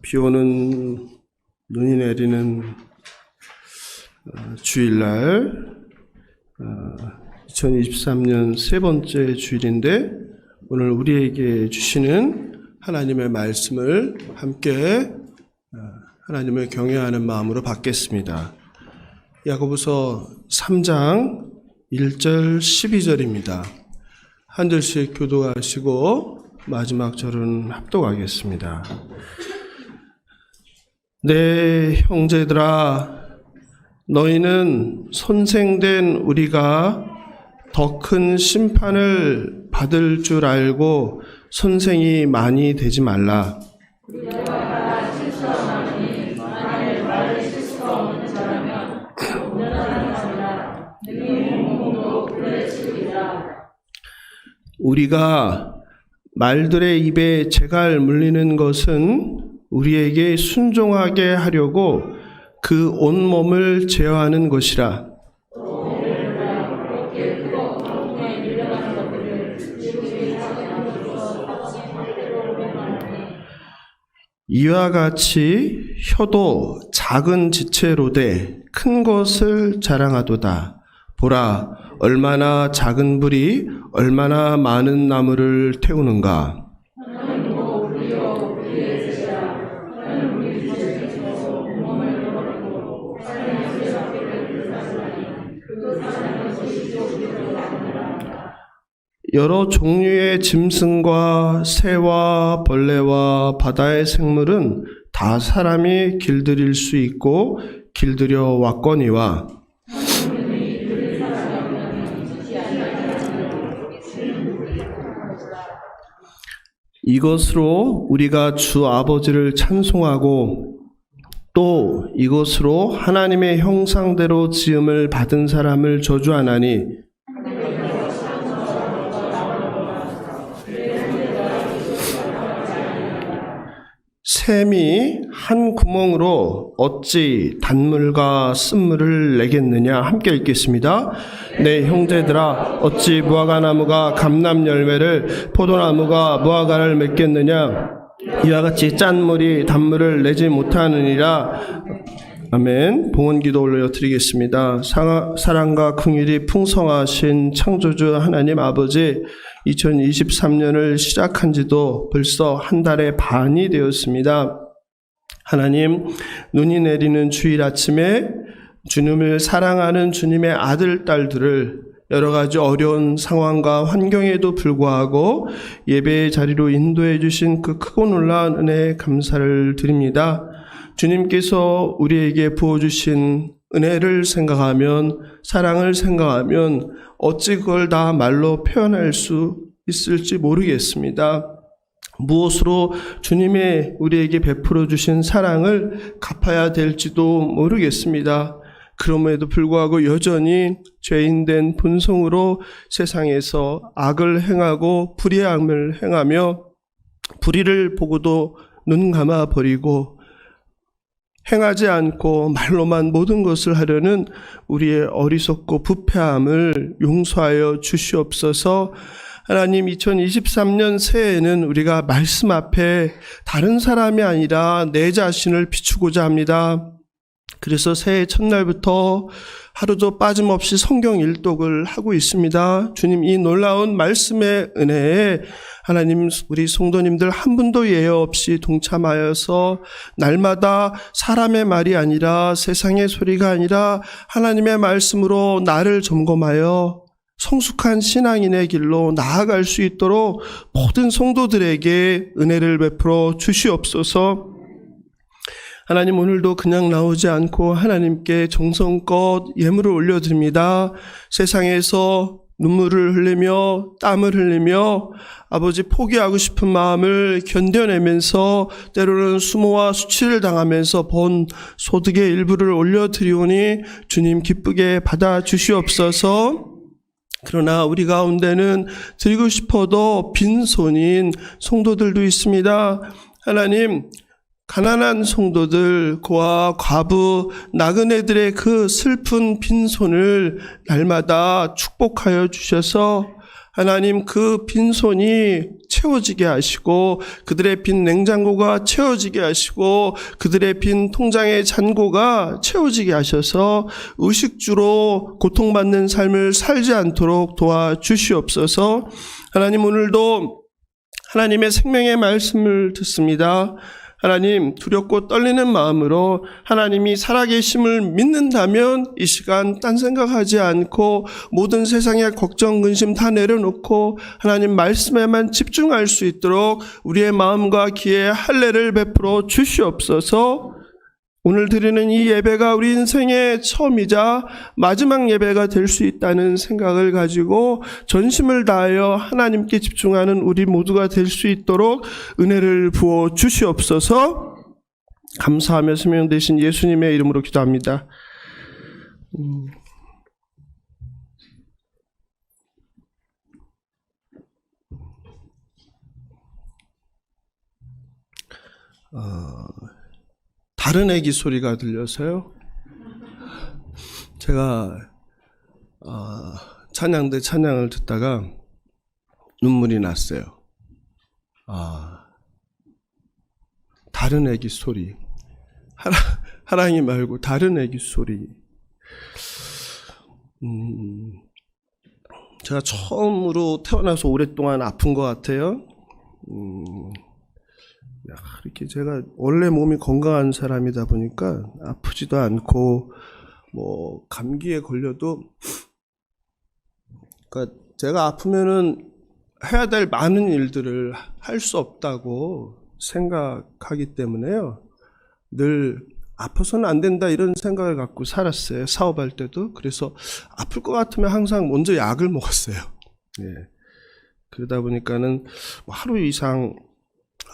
비 오는 눈이 내리는 주일날 2023년 세 번째 주일인데 오늘 우리에게 주시는 하나님의 말씀을 함께 하나님을 경외하는 마음으로 받겠습니다. 야고보서 3장 1절 12절입니다. 한 절씩 교독하시고 마지막 절은 합독하겠습니다. 내 형제들아, 너희는 손생된 우리가 더 큰 심판을 받을 줄 알고 손생이 많이 되지 말라. 우리가 말들의 입에 재갈 물리는 것은 우리에게 순종하게 하려고 그 온몸을 제어하는 것이라. 이와 같이 혀도 작은 지체로되 큰 것을 자랑하도다. 보라, 얼마나 작은 불이 얼마나 많은 나무를 태우는가. 여러 종류의 짐승과 새와 벌레와 바다의 생물은 다 사람이 길들일 수 있고 길들여 왔거니와 이것으로 우리가 주 아버지를 찬송하고 또 이것으로 하나님의 형상대로 지음을 받은 사람을 저주하나니 샘이 한 구멍으로 어찌 단물과 쓴물을 내겠느냐. 함께 읽겠습니다. 내 형제들아, 어찌 무화과나무가 감람 열매를 포도나무가 무화과를 맺겠느냐. 이와 같이 짠 물이 단물을 내지 못하느니라. 아멘. 봉헌기도 올려드리겠습니다. 사랑과 긍휼이 풍성하신 창조주 하나님 아버지, 2023년을 시작한 지도 벌써 한 달의 반이 되었습니다. 하나님, 눈이 내리는 주일 아침에 주님을 사랑하는 주님의 아들, 딸들을 여러 가지 어려운 상황과 환경에도 불구하고 예배의 자리로 인도해 주신 그 크고 놀라운 은혜에 감사를 드립니다. 주님께서 우리에게 부어주신 은혜를 생각하면, 사랑을 생각하면 어찌 그걸 다 말로 표현할 수 있을지 모르겠습니다. 무엇으로 주님의 우리에게 베풀어 주신 사랑을 갚아야 될지도 모르겠습니다. 그럼에도 불구하고 여전히 죄인된 본성으로 세상에서 악을 행하고 불의함을 행하며 불의를 보고도 눈 감아 버리고 행하지 않고 말로만 모든 것을 하려는 우리의 어리석고 부패함을 용서하여 주시옵소서. 하나님, 2023년 새해에는 우리가 말씀 앞에 다른 사람이 아니라 내 자신을 비추고자 합니다. 그래서 새해 첫날부터 하루도 빠짐없이 성경 일독을 하고 있습니다. 주님, 이 놀라운 말씀의 은혜에 하나님, 우리 성도님들 한 분도 예외 없이 동참하여서 날마다 사람의 말이 아니라 세상의 소리가 아니라 하나님의 말씀으로 나를 점검하여 성숙한 신앙인의 길로 나아갈 수 있도록 모든 성도들에게 은혜를 베풀어 주시옵소서. 하나님, 오늘도 그냥 나오지 않고 하나님께 정성껏 예물을 올려드립니다. 세상에서 눈물을 흘리며 땀을 흘리며 아버지 포기하고 싶은 마음을 견뎌내면서 때로는 수모와 수치를 당하면서 번 소득의 일부를 올려드리오니 주님 기쁘게 받아주시옵소서. 그러나 우리 가운데는 드리고 싶어도 빈손인 성도들도 있습니다. 하나님, 가난한 성도들, 고아, 과부, 나그네들의 그 슬픈 빈손을 날마다 축복하여 주셔서 하나님 그 빈손이 채워지게 하시고 그들의 빈 냉장고가 채워지게 하시고 그들의 빈 통장의 잔고가 채워지게 하셔서 의식주로 고통받는 삶을 살지 않도록 도와주시옵소서. 하나님 오늘도 하나님의 생명의 말씀을 듣습니다. 하나님 두렵고 떨리는 마음으로 하나님이 살아계심을 믿는다면 이 시간 딴 생각하지 않고 모든 세상의 걱정 근심 다 내려놓고 하나님 말씀에만 집중할 수 있도록 우리의 마음과 귀에 할례를 베풀어 주시옵소서. 오늘 드리는 이 예배가 우리 인생의 처음이자 마지막 예배가 될 수 있다는 생각을 가지고 전심을 다하여 하나님께 집중하는 우리 모두가 될 수 있도록 은혜를 부어 주시옵소서. 감사하며 수명 되신 예수님의 이름으로 기도합니다. 다른 애기 소리가 들려서요. 제가 찬양대 찬양을 듣다가 눈물이 났어요. 다른 애기 소리. 하랑이 말고 다른 애기 소리. 제가 처음으로 태어나서 오랫동안 아픈 것 같아요. 이렇게 제가 원래 몸이 건강한 사람이다 보니까 아프지도 않고 뭐 감기에 걸려도 그러니까 제가 아프면은 해야 될 많은 일들을 할 수 없다고 생각하기 때문에요. 늘 아파서는 안 된다 이런 생각을 갖고 살았어요. 사업할 때도. 그래서 아플 것 같으면 항상 먼저 약을 먹었어요. 예. 그러다 보니까는 하루 이상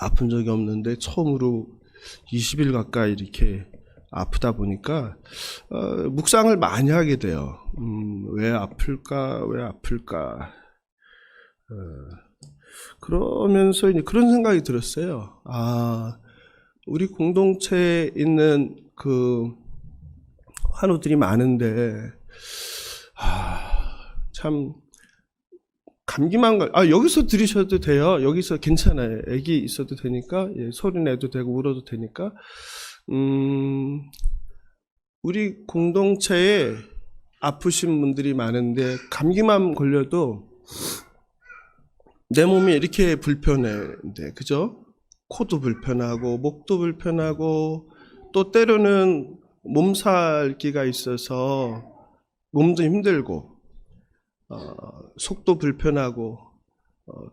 아픈 적이 없는데 처음으로 20일 가까이 이렇게 아프다 보니까 묵상을 많이 하게 돼요. 왜 아플까? 그러면서 이제 그런 생각이 들었어요. 우리 공동체에 있는 그 환우들이 많은데 참 감기만 여기서 들으셔도 돼요. 여기서 괜찮아요. 애기 있어도 되니까, 소리 내도 되고 울어도 되니까. 우리 공동체에 아프신 분들이 많은데 감기만 걸려도 내 몸이 이렇게 불편해. 그죠? 코도 불편하고 목도 불편하고 또 때로는 몸살기가 있어서 몸도 힘들고 속도 불편하고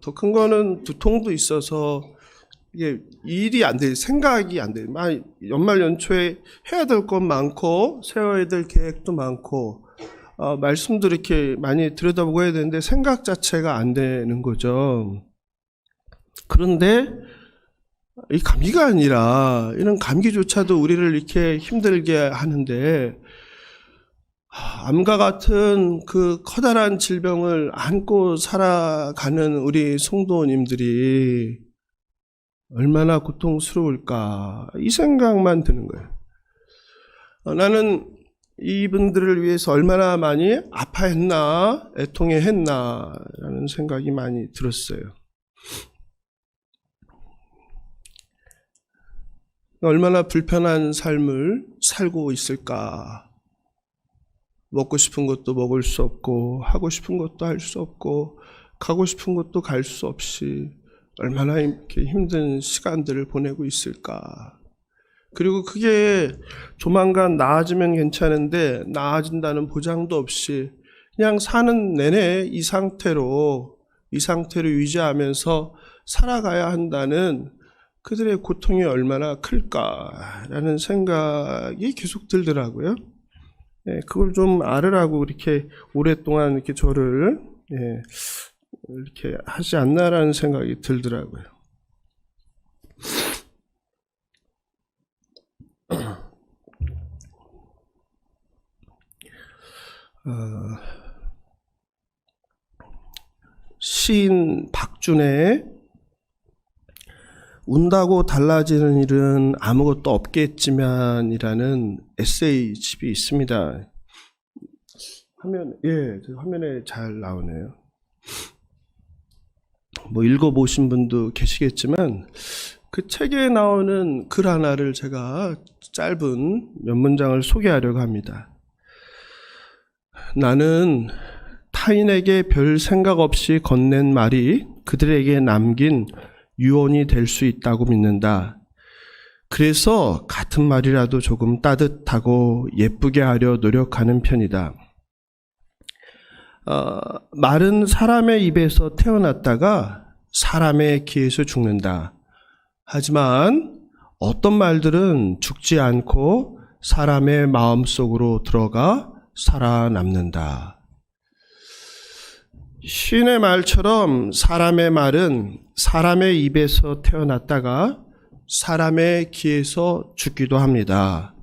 더 큰 거는 두통도 있어서 이게 일이 안 돼, 생각이 안 돼. 연말 연초에 해야 될 것 많고 세워야 될 계획도 많고 말씀도 이렇게 많이 들여다보고 해야 되는데 생각 자체가 안 되는 거죠. 그런데 이 감기가 아니라 이런 감기조차도 우리를 이렇게 힘들게 하는데 암과 같은 그 커다란 질병을 안고 살아가는 우리 성도님들이 얼마나 고통스러울까 이 생각만 드는 거예요. 나는 이분들을 위해서 얼마나 많이 아파했나 애통해했나 라는 생각이 많이 들었어요. 얼마나 불편한 삶을 살고 있을까. 먹고 싶은 것도 먹을 수 없고 하고 싶은 것도 할 수 없고 가고 싶은 것도 갈 수 없이 얼마나 이렇게 힘든 시간들을 보내고 있을까. 그리고 그게 조만간 나아지면 괜찮은데 나아진다는 보장도 없이 그냥 사는 내내 이 상태로 유지하면서 살아가야 한다는 그들의 고통이 얼마나 클까라는 생각이 계속 들더라고요. 그걸 좀 알으라고 이렇게 오랫동안 이렇게 저를 이렇게 하지 않나라는 생각이 들더라고요. 시인 박준의 운다고 달라지는 일은 아무것도 없겠지만이라는 에세이집이 있습니다. 화면에 잘 나오네요. 뭐 읽어보신 분도 계시겠지만 그 책에 나오는 글 하나를 제가 짧은 몇 문장을 소개하려고 합니다. 나는 타인에게 별 생각 없이 건넨 말이 그들에게 남긴 유언이 될 수 있다고 믿는다. 그래서 같은 말이라도 조금 따뜻하고 예쁘게 하려 노력하는 편이다. 말은 사람의 입에서 태어났다가 사람의 귀에서 죽는다. 하지만 어떤 말들은 죽지 않고 사람의 마음속으로 들어가 살아남는다. 시인의 말처럼 사람의 말은 사람의 입에서 태어났다가 사람의 귀에서 죽기도 합니다.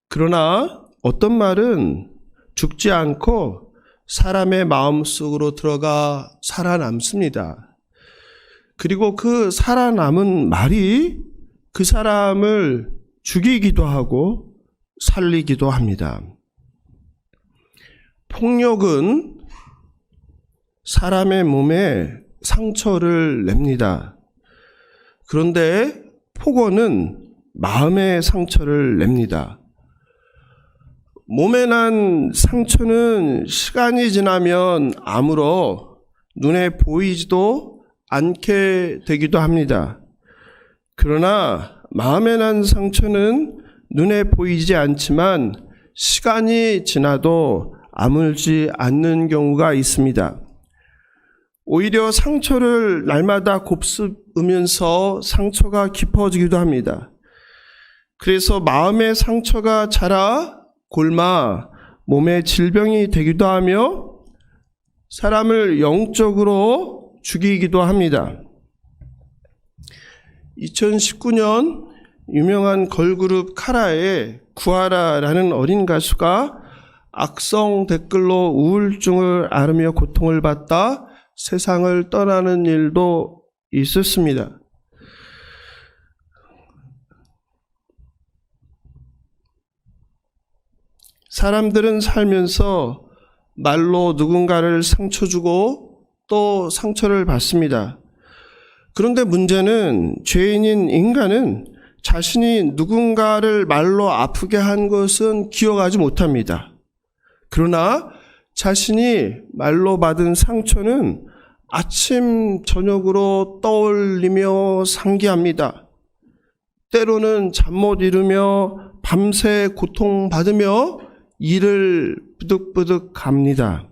그러나 어떤 말은 죽지 않고 사람의 마음속으로 들어가 살아남습니다. 그리고 그 살아남은 말이 그 사람을 죽이기도 하고 살리기도 합니다. 폭력은 사람의 몸에 상처를 냅니다. 그런데 폭언은 마음의 상처를 냅니다. 몸에 난 상처는 시간이 지나면 아물어 눈에 보이지도 않게 되기도 합니다. 그러나 마음에 난 상처는 눈에 보이지 않지만 시간이 지나도 아물지 않는 경우가 있습니다. 오히려 상처를 날마다 곱씹으면서 상처가 깊어지기도 합니다. 그래서 마음의 상처가 자라 골마 몸의 질병이 되기도 하며 사람을 영적으로 죽이기도 합니다. 2019년 유명한 걸그룹 카라의 구하라라는 어린 가수가 악성 댓글로 우울증을 앓으며 고통을 받다 세상을 떠나는 일도 있었습니다. 사람들은 살면서 말로 누군가를 상처 주고 또 상처를 받습니다. 그런데 문제는 죄인인 인간은 자신이 누군가를 말로 아프게 한 것은 기억하지 못합니다. 그러나 자신이 말로 받은 상처는 아침 저녁으로 떠올리며 상기합니다. 때로는 잠 못 이루며 밤새 고통받으며 이를 부득부득 갑니다.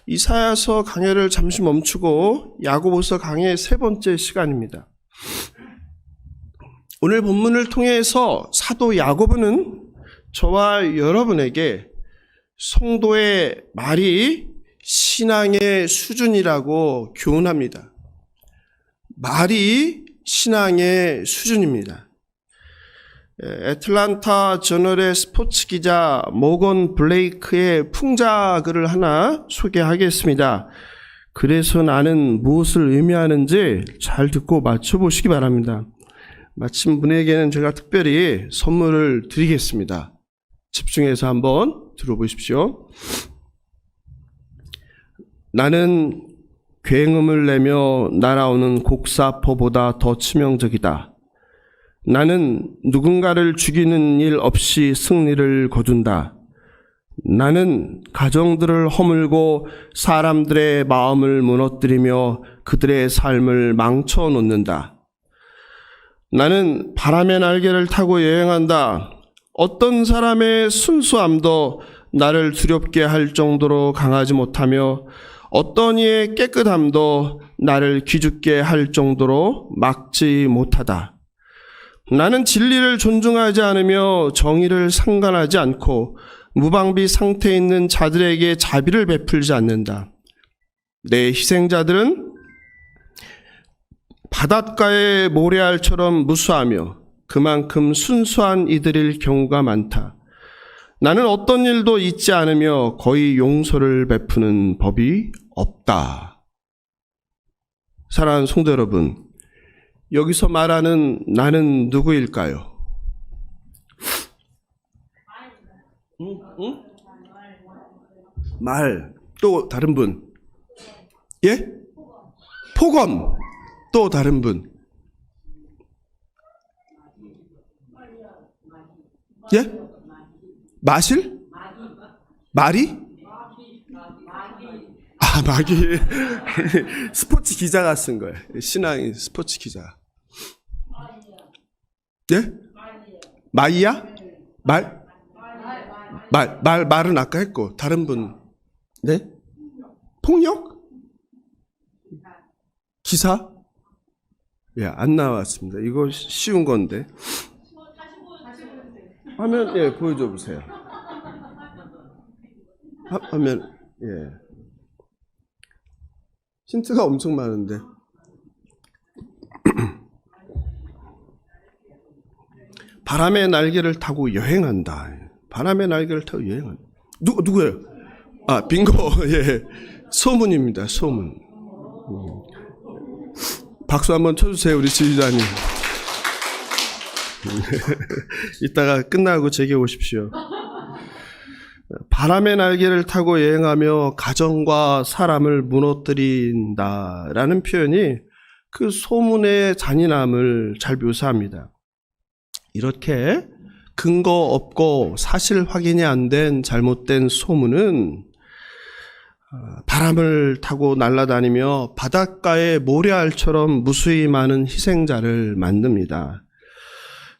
이사야서 강해를 잠시 멈추고 야고보서 강해 세 번째 시간입니다. 오늘 본문을 통해서 사도 야고보는 저와 여러분에게 성도의 말이 신앙의 수준이라고 교훈합니다. 말이 신앙의 수준입니다. 애틀란타 저널의 스포츠 기자 모건 블레이크의 풍자글을 하나 소개하겠습니다. 그래서 나는 무엇을 의미하는지 잘 듣고 맞춰보시기 바랍니다. 마친 분에게는 제가 특별히 선물을 드리겠습니다. 집중해서 한번 들어보십시오. 나는 굉음을 내며 날아오는 곡사포보다 더 치명적이다. 나는 누군가를 죽이는 일 없이 승리를 거둔다. 나는 가정들을 허물고 사람들의 마음을 무너뜨리며 그들의 삶을 망쳐놓는다. 나는 바람의 날개를 타고 여행한다. 어떤 사람의 순수함도 나를 두렵게 할 정도로 강하지 못하며 어떤 이의 깨끗함도 나를 기죽게 할 정도로 막지 못하다. 나는 진리를 존중하지 않으며 정의를 상관하지 않고 무방비 상태에 있는 자들에게 자비를 베풀지 않는다. 내 희생자들은 바닷가의 모래알처럼 무수하며 그만큼 순수한 이들일 경우가 많다. 나는 어떤 일도 잊지 않으며 거의 용서를 베푸는 법이 없다. 사랑하는 성도 여러분, 여기서 말하는 나는 누구일까요? 응? 말. 또 다른 분? 예? 폭언. 또 다른 분. 예? 마실? 마리? 아, 마귀. 스포츠 기자가 쓴 거예요. 신앙이 스포츠 기자. 예? 마이야? 말은 아까 했고, 다른 분. 네? 폭력? 기사? 예, 안 나왔습니다. 이거 쉬운 건데. 화면, 예, 보여줘 보세요. 화면, 예. 힌트가 엄청 많은데. 바람의 날개를 타고 여행한다. 바람의 날개를 타고 여행한다. 누구예요? 아, 빙고. 예. 소문입니다. 소문. 박수 한번 쳐주세요, 우리 지휘자님. 이따가 끝나고 제게 오십시오. 바람의 날개를 타고 여행하며 가정과 사람을 무너뜨린다라는 표현이 그 소문의 잔인함을 잘 묘사합니다. 이렇게 근거 없고 사실 확인이 안 된 잘못된 소문은 바람을 타고 날아다니며 바닷가의 모래알처럼 무수히 많은 희생자를 만듭니다.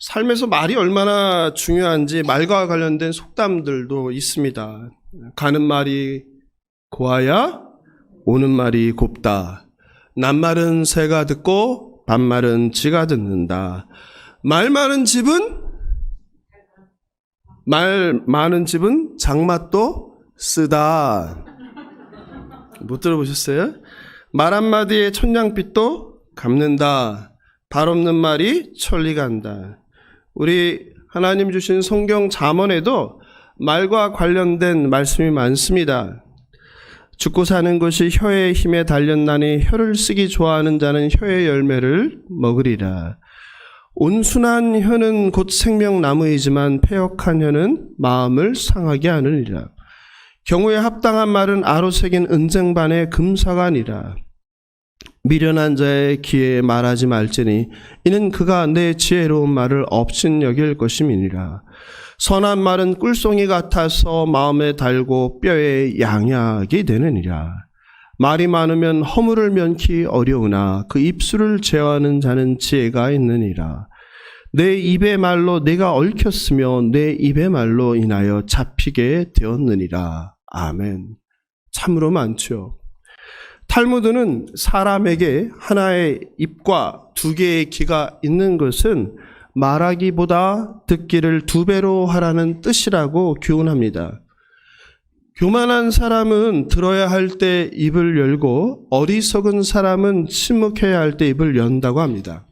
삶에서 말이 얼마나 중요한지 말과 관련된 속담들도 있습니다. 가는 말이 고와야 오는 말이 곱다. 낱말은 새가 듣고 반말은 쥐가 듣는다. 말 많은 집은 장맛도 쓰다. 못 들어보셨어요? 말 한마디에 천냥빚도 갚는다. 발 없는 말이 천리 간다. 우리 하나님 주신 성경 잠언에도 말과 관련된 말씀이 많습니다. 죽고 사는 것이 혀의 힘에 달렸나니 혀를 쓰기 좋아하는 자는 혀의 열매를 먹으리라. 온순한 혀는 곧 생명나무이지만 패역한 혀는 마음을 상하게 하느니라. 경우에 합당한 말은 아로 새긴 은쟁반의 금사관이라. 미련한 자의 귀에 말하지 말지니 이는 그가 내 지혜로운 말을 업신여길 것임이니라. 선한 말은 꿀송이 같아서 마음에 달고 뼈에 양약이 되느니라. 말이 많으면 허물을 면키 어려우나 그 입술을 제어하는 자는 지혜가 있느니라. 내 입의 말로 내가 얽혔으며 내 입의 말로 인하여 잡히게 되었느니라. 아멘. 참으로 많죠. 탈무드는 사람에게 하나의 입과 두 개의 귀가 있는 것은 말하기보다 듣기를 2배로 하라는 뜻이라고 교훈합니다. 교만한 사람은 들어야 할 때 입을 열고 어리석은 사람은 침묵해야 할 때 입을 연다고 합니다.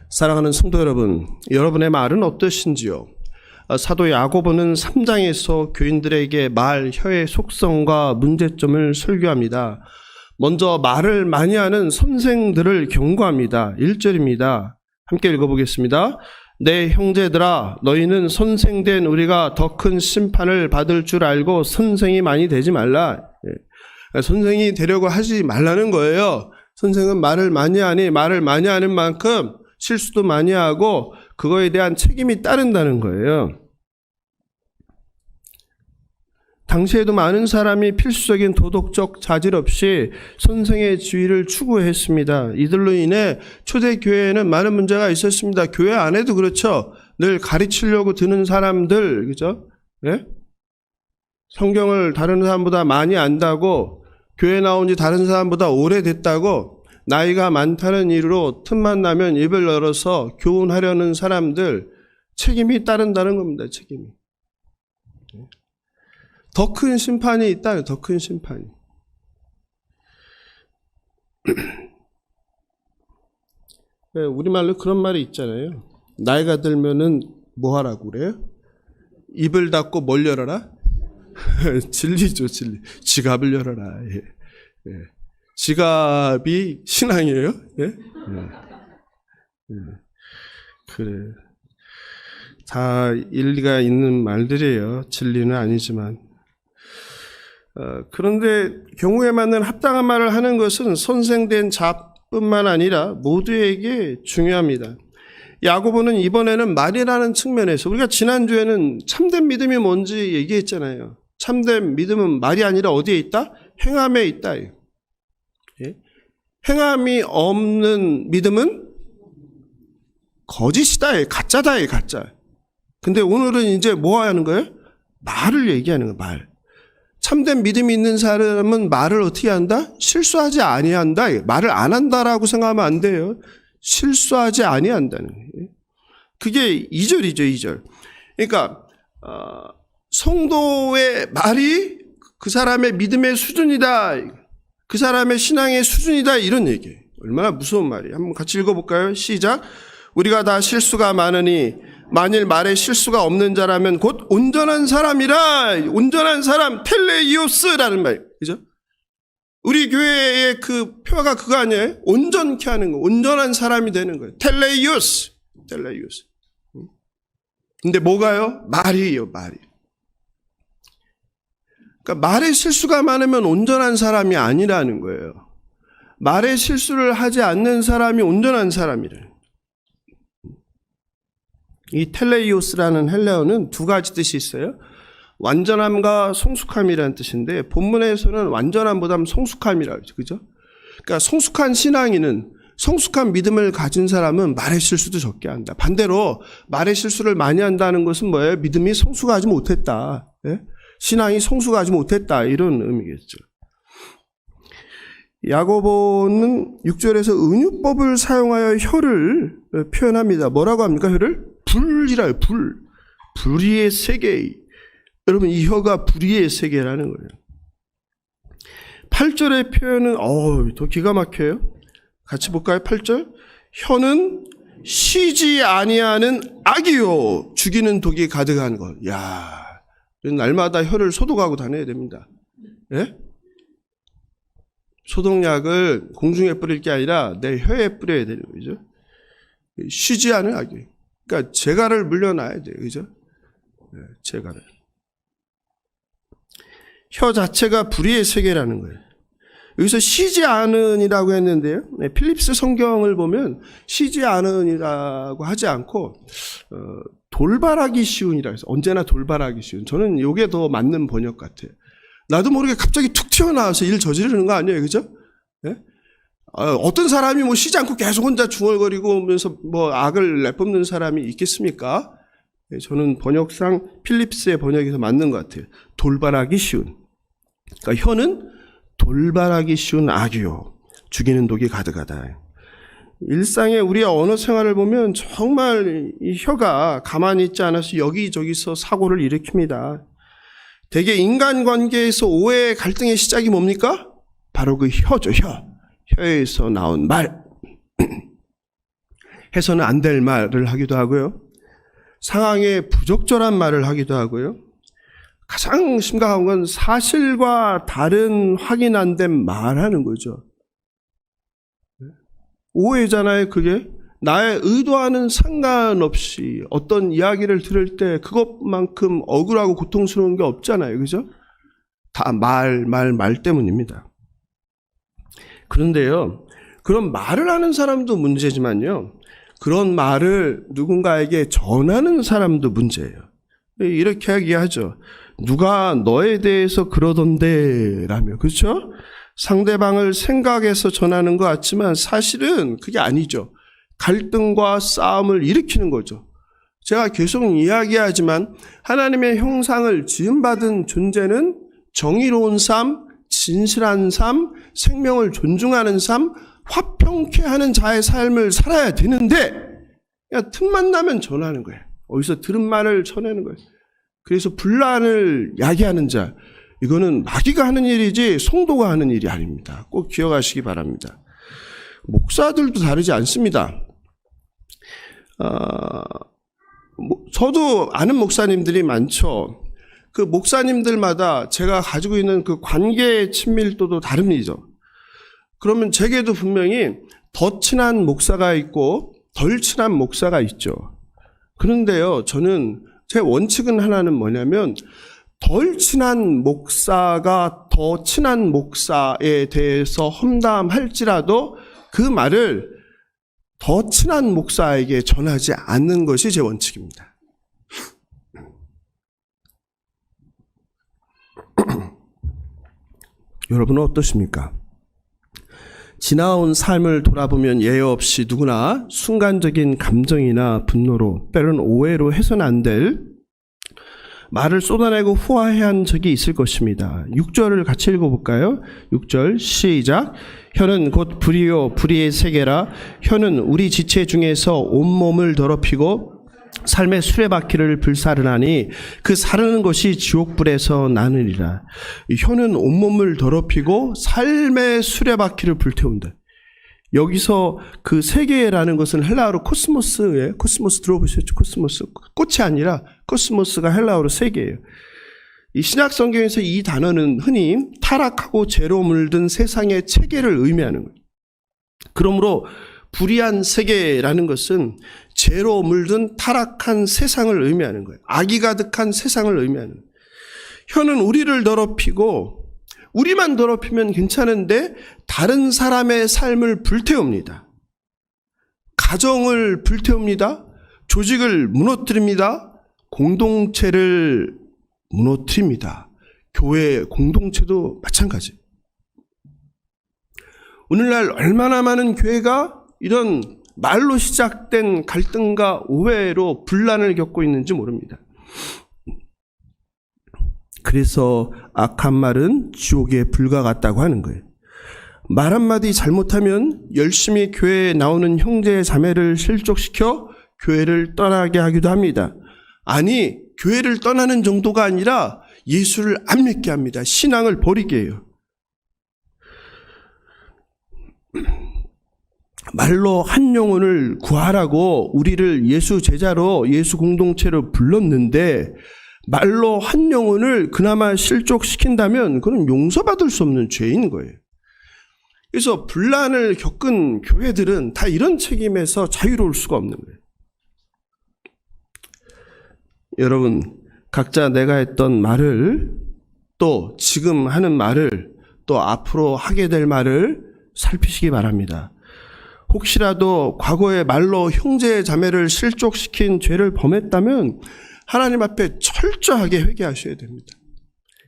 사랑하는 성도 여러분, 여러분의 말은 어떠신지요? 사도 야고보는 3장에서 교인들에게 말, 혀의 속성과 문제점을 설교합니다. 먼저 말을 많이 하는 선생들을 경고합니다. 1절입니다. 함께 읽어보겠습니다. 내 형제들아, 너희는 선생된 우리가 더 큰 심판을 받을 줄 알고 선생이 많이 되지 말라. 선생이 되려고 하지 말라는 거예요. 선생은 말을 많이 하니 말을 많이 하는 만큼 실수도 많이 하고 그거에 대한 책임이 따른다는 거예요. 당시에도 많은 사람이 필수적인 도덕적 자질 없이 선생의 지위를 추구했습니다. 이들로 인해 초대교회에는 많은 문제가 있었습니다. 교회 안에도 그렇죠. 늘 가르치려고 드는 사람들, 그죠? 네? 성경을 다른 사람보다 많이 안다고, 교회 나온 지 다른 사람보다 오래됐다고, 나이가 많다는 이유로 틈만 나면 입을 열어서 교훈하려는 사람들, 책임이 따른다는 겁니다. 책임이. 더 큰 심판이 있다. 더 큰 심판이. 우리말로 그런 말이 있잖아요. 나이가 들면은 뭐 하라고 그래요? 입을 닫고 뭘 열어라? 진리죠, 진리. 지갑을 열어라. 예. 예. 지갑이 신앙이에요? 예? 예. 그래. 다 일리가 있는 말들이에요. 진리는 아니지만. 그런데 경우에 맞는 합당한 말을 하는 것은 선생된 자뿐만 아니라 모두에게 중요합니다. 야고보는 이번에는 말이라는 측면에서, 우리가 지난주에는 참된 믿음이 뭔지 얘기했잖아요. 참된 믿음은 말이 아니라 어디에 있다? 행함에 있다. 예? 행함이 없는 믿음은 거짓이다. 가짜다. 가짜. 근데 오늘은 이제 뭐 하는 거예요? 말을 얘기하는 거예요. 말. 참된 믿음이 있는 사람은 말을 어떻게 한다? 실수하지 아니한다. 말을 안 한다라고 생각하면 안 돼요. 실수하지 아니한다는 거예요. 그게 2절이죠, 2절. 그러니까 성도의 말이 그 사람의 믿음의 수준이다. 그 사람의 신앙의 수준이다. 이런 얘기예요. 얼마나 무서운 말이에요. 한번 같이 읽어볼까요? 시작. 우리가 다 실수가 많으니 만일 말에 실수가 없는 자라면 곧 온전한 사람이라. 온전한 사람, 텔레이오스라는 말. 그죠? 우리 교회의 그 표가 그거 아니에요? 온전케 하는 거. 온전한 사람이 되는 거예요. 텔레이오스. 텔레이오스. 근데 뭐가요? 말이에요, 말이. 그러니까 말에 실수가 많으면 온전한 사람이 아니라는 거예요. 말에 실수를 하지 않는 사람이 온전한 사람이래요. 이 텔레이오스라는 헬라어는 두 가지 뜻이 있어요. 완전함과 성숙함이라는 뜻인데 본문에서는 완전함보다는 성숙함이라고 하죠. 그죠? 그러니까 성숙한 신앙인은, 성숙한 믿음을 가진 사람은 말의 실수도 적게 한다. 반대로 말의 실수를 많이 한다는 것은 뭐예요? 믿음이 성숙하지 못했다. 예? 신앙이 성숙하지 못했다. 이런 의미겠죠. 야고보는 6절에서 은유법을 사용하여 혀를 표현합니다. 뭐라고 합니까? 혀를? 불이라요. 불. 불의의 세계. 여러분, 이 혀가 불의의 세계라는 거예요. 8절의 표현은 더 기가 막혀요. 같이 볼까요? 8절. 혀는 쉬지 아니하는 악이요 죽이는 독이 가득한 것. 야, 날마다 혀를 소독하고 다녀야 됩니다. 예? 소독약을 공중에 뿌릴 게 아니라 내 혀에 뿌려야 되는 거죠. 쉬지 않은 악이에요. 그러니까 재갈을 물려놔야 돼요. 그죠? 네, 재갈을. 혀 자체가 불의의 세계라는 거예요. 여기서 쉬지 않은이라고 했는데요. 네, 필립스 성경을 보면 쉬지 않은이라고 하지 않고 돌발하기 쉬운이라고 해서 언제나 돌발하기 쉬운. 저는 이게 더 맞는 번역 같아요. 나도 모르게 갑자기 툭 튀어나와서 일 저지르는 거 아니에요. 그죠? 네? 어떤 사람이 뭐 쉬지 않고 계속 혼자 중얼거리고 오면서 뭐 악을 내뿜는 사람이 있겠습니까? 네, 저는 번역상 필립스의 번역에서 맞는 것 같아요. 돌발하기 쉬운. 그러니까 혀는 돌발하기 쉬운 악이요 죽이는 독이 가득하다. 일상의 우리의 언어 생활을 보면 정말 이 혀가 가만히 있지 않아서 여기저기서 사고를 일으킵니다. 대개 인간관계에서 오해, 갈등의 시작이 뭡니까? 바로 그 혀죠. 혀에서 나온 말. 해서는 안 될 말을 하기도 하고요. 상황에 부적절한 말을 하기도 하고요. 가장 심각한 건 사실과 다른 확인 안 된 말하는 거죠. 오해잖아요, 그게. 나의 의도와는 상관없이 어떤 이야기를 들을 때 그것만큼 억울하고 고통스러운 게 없잖아요, 그죠? 다 말 때문입니다. 그런데요, 그런 말을 하는 사람도 문제지만요, 그런 말을 누군가에게 전하는 사람도 문제예요. 이렇게 얘기하죠. 누가 너에 대해서 그러던데 라며, 그렇죠? 상대방을 생각해서 전하는 것 같지만 사실은 그게 아니죠. 갈등과 싸움을 일으키는 거죠. 제가 계속 이야기하지만 하나님의 형상을 지음받은 존재는 정의로운 삶, 진실한 삶, 생명을 존중하는 삶, 화평케 하는 자의 삶을 살아야 되는데 그냥 틈만 나면 전하는 거예요. 어디서 들은 말을 전하는 거예요. 그래서 분란을 야기하는 자, 이거는 마귀가 하는 일이지 성도가 하는 일이 아닙니다. 꼭 기억하시기 바랍니다. 목사들도 다르지 않습니다. 저도 아는 목사님들이 많죠. 그 목사님들마다 제가 가지고 있는 그 관계의 친밀도도 다릅니다. 그러면 제게도 분명히 더 친한 목사가 있고 덜 친한 목사가 있죠. 그런데요, 저는 제 원칙은 하나는 뭐냐면 덜 친한 목사가 더 친한 목사에 대해서 험담할지라도 그 말을 더 친한 목사에게 전하지 않는 것이 제 원칙입니다. 여러분은 어떠십니까? 지나온 삶을 돌아보면 예외 없이 누구나 순간적인 감정이나 분노로 때로는 오해로 해서는 안 될 말을 쏟아내고 후회한 적이 있을 것입니다. 6절을 같이 읽어볼까요? 6절 시작. 혀는 곧 불이요 불의의 세계라. 혀는 우리 지체 중에서 온몸을 더럽히고 삶의 수레바퀴를 불사르나니 그 사르는 것이 지옥불에서 나느니라. 혀는 온몸을 더럽히고 삶의 수레바퀴를 불태운다. 여기서 그 세계라는 것은 헬라어로 코스모스예요. 코스모스 들어보셨죠? 코스모스. 꽃이 아니라 코스모스가 헬라어로 세계예요. 이 신약 성경에서 이 단어는 흔히 타락하고 죄로 물든 세상의 체계를 의미하는 거예요. 그러므로 불의한 세계라는 것은 죄로 물든 타락한 세상을 의미하는 거예요. 악이 가득한 세상을 의미하는 거예요. 혀는 우리를 더럽히고 우리만 더럽히면 괜찮은데 다른 사람의 삶을 불태웁니다. 가정을 불태웁니다. 조직을 무너뜨립니다. 공동체를 무너뜨립니다. 교회 공동체도 마찬가지. 오늘날 얼마나 많은 교회가 이런 말로 시작된 갈등과 오해로 분란을 겪고 있는지 모릅니다. 그래서 악한 말은 지옥의 불과 같다고 하는 거예요. 말 한마디 잘못하면 열심히 교회에 나오는 형제 자매를 실족시켜 교회를 떠나게 하기도 합니다. 아니, 교회를 떠나는 정도가 아니라 예수를 안 믿게 합니다. 신앙을 버리게 해요. 말로 한 영혼을 구하라고 우리를 예수 제자로 예수 공동체로 불렀는데 말로 한 영혼을 그나마 실족시킨다면 그건 용서받을 수 없는 죄인 거예요. 그래서 분란을 겪은 교회들은 다 이런 책임에서 자유로울 수가 없는 거예요. 여러분, 각자 내가 했던 말을 또 지금 하는 말을 또 앞으로 하게 될 말을 살피시기 바랍니다. 혹시라도 과거의 말로 형제 자매를 실족시킨 죄를 범했다면 하나님 앞에 철저하게 회개하셔야 됩니다.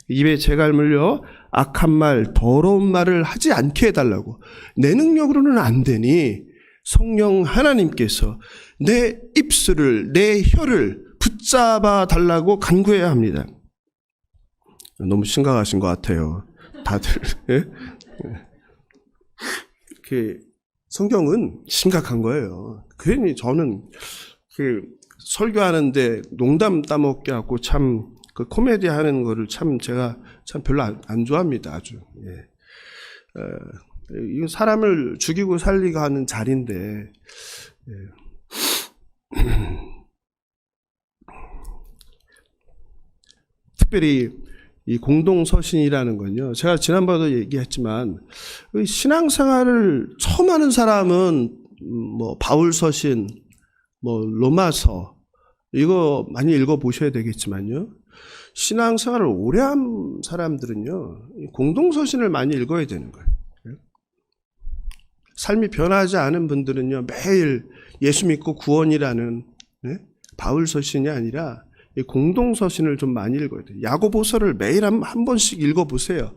입에 재갈 물려 악한 말, 더러운 말을 하지 않게 해달라고. 내 능력으로는 안 되니 성령 하나님께서 내 입술을, 내 혀를 붙잡아 달라고 간구해야 합니다. 너무 심각하신 것 같아요. 다들. 이렇게 성경은 심각한 거예요. 괜히 저는 설교하는데 농담 따먹게 하고 참 그 코미디 하는 거를 참 제가 참 별로 안 좋아합니다. 아주. 예. 이건 사람을 죽이고 살리고 하는 자리인데. 예. 특별히 이 공동서신이라는 건요. 제가 지난번에도 얘기했지만 신앙생활을 처음 하는 사람은 뭐 바울서신, 뭐 로마서 이거 많이 읽어보셔야 되겠지만요. 신앙생활을 오래 한 사람들은요. 공동서신을 많이 읽어야 되는 거예요. 삶이 변하지 않은 분들은요. 매일 예수 믿고 구원이라는 바울서신이 아니라 공동서신을 좀 많이 읽어야 돼요. 야고보서를 매일 한 번씩 읽어보세요.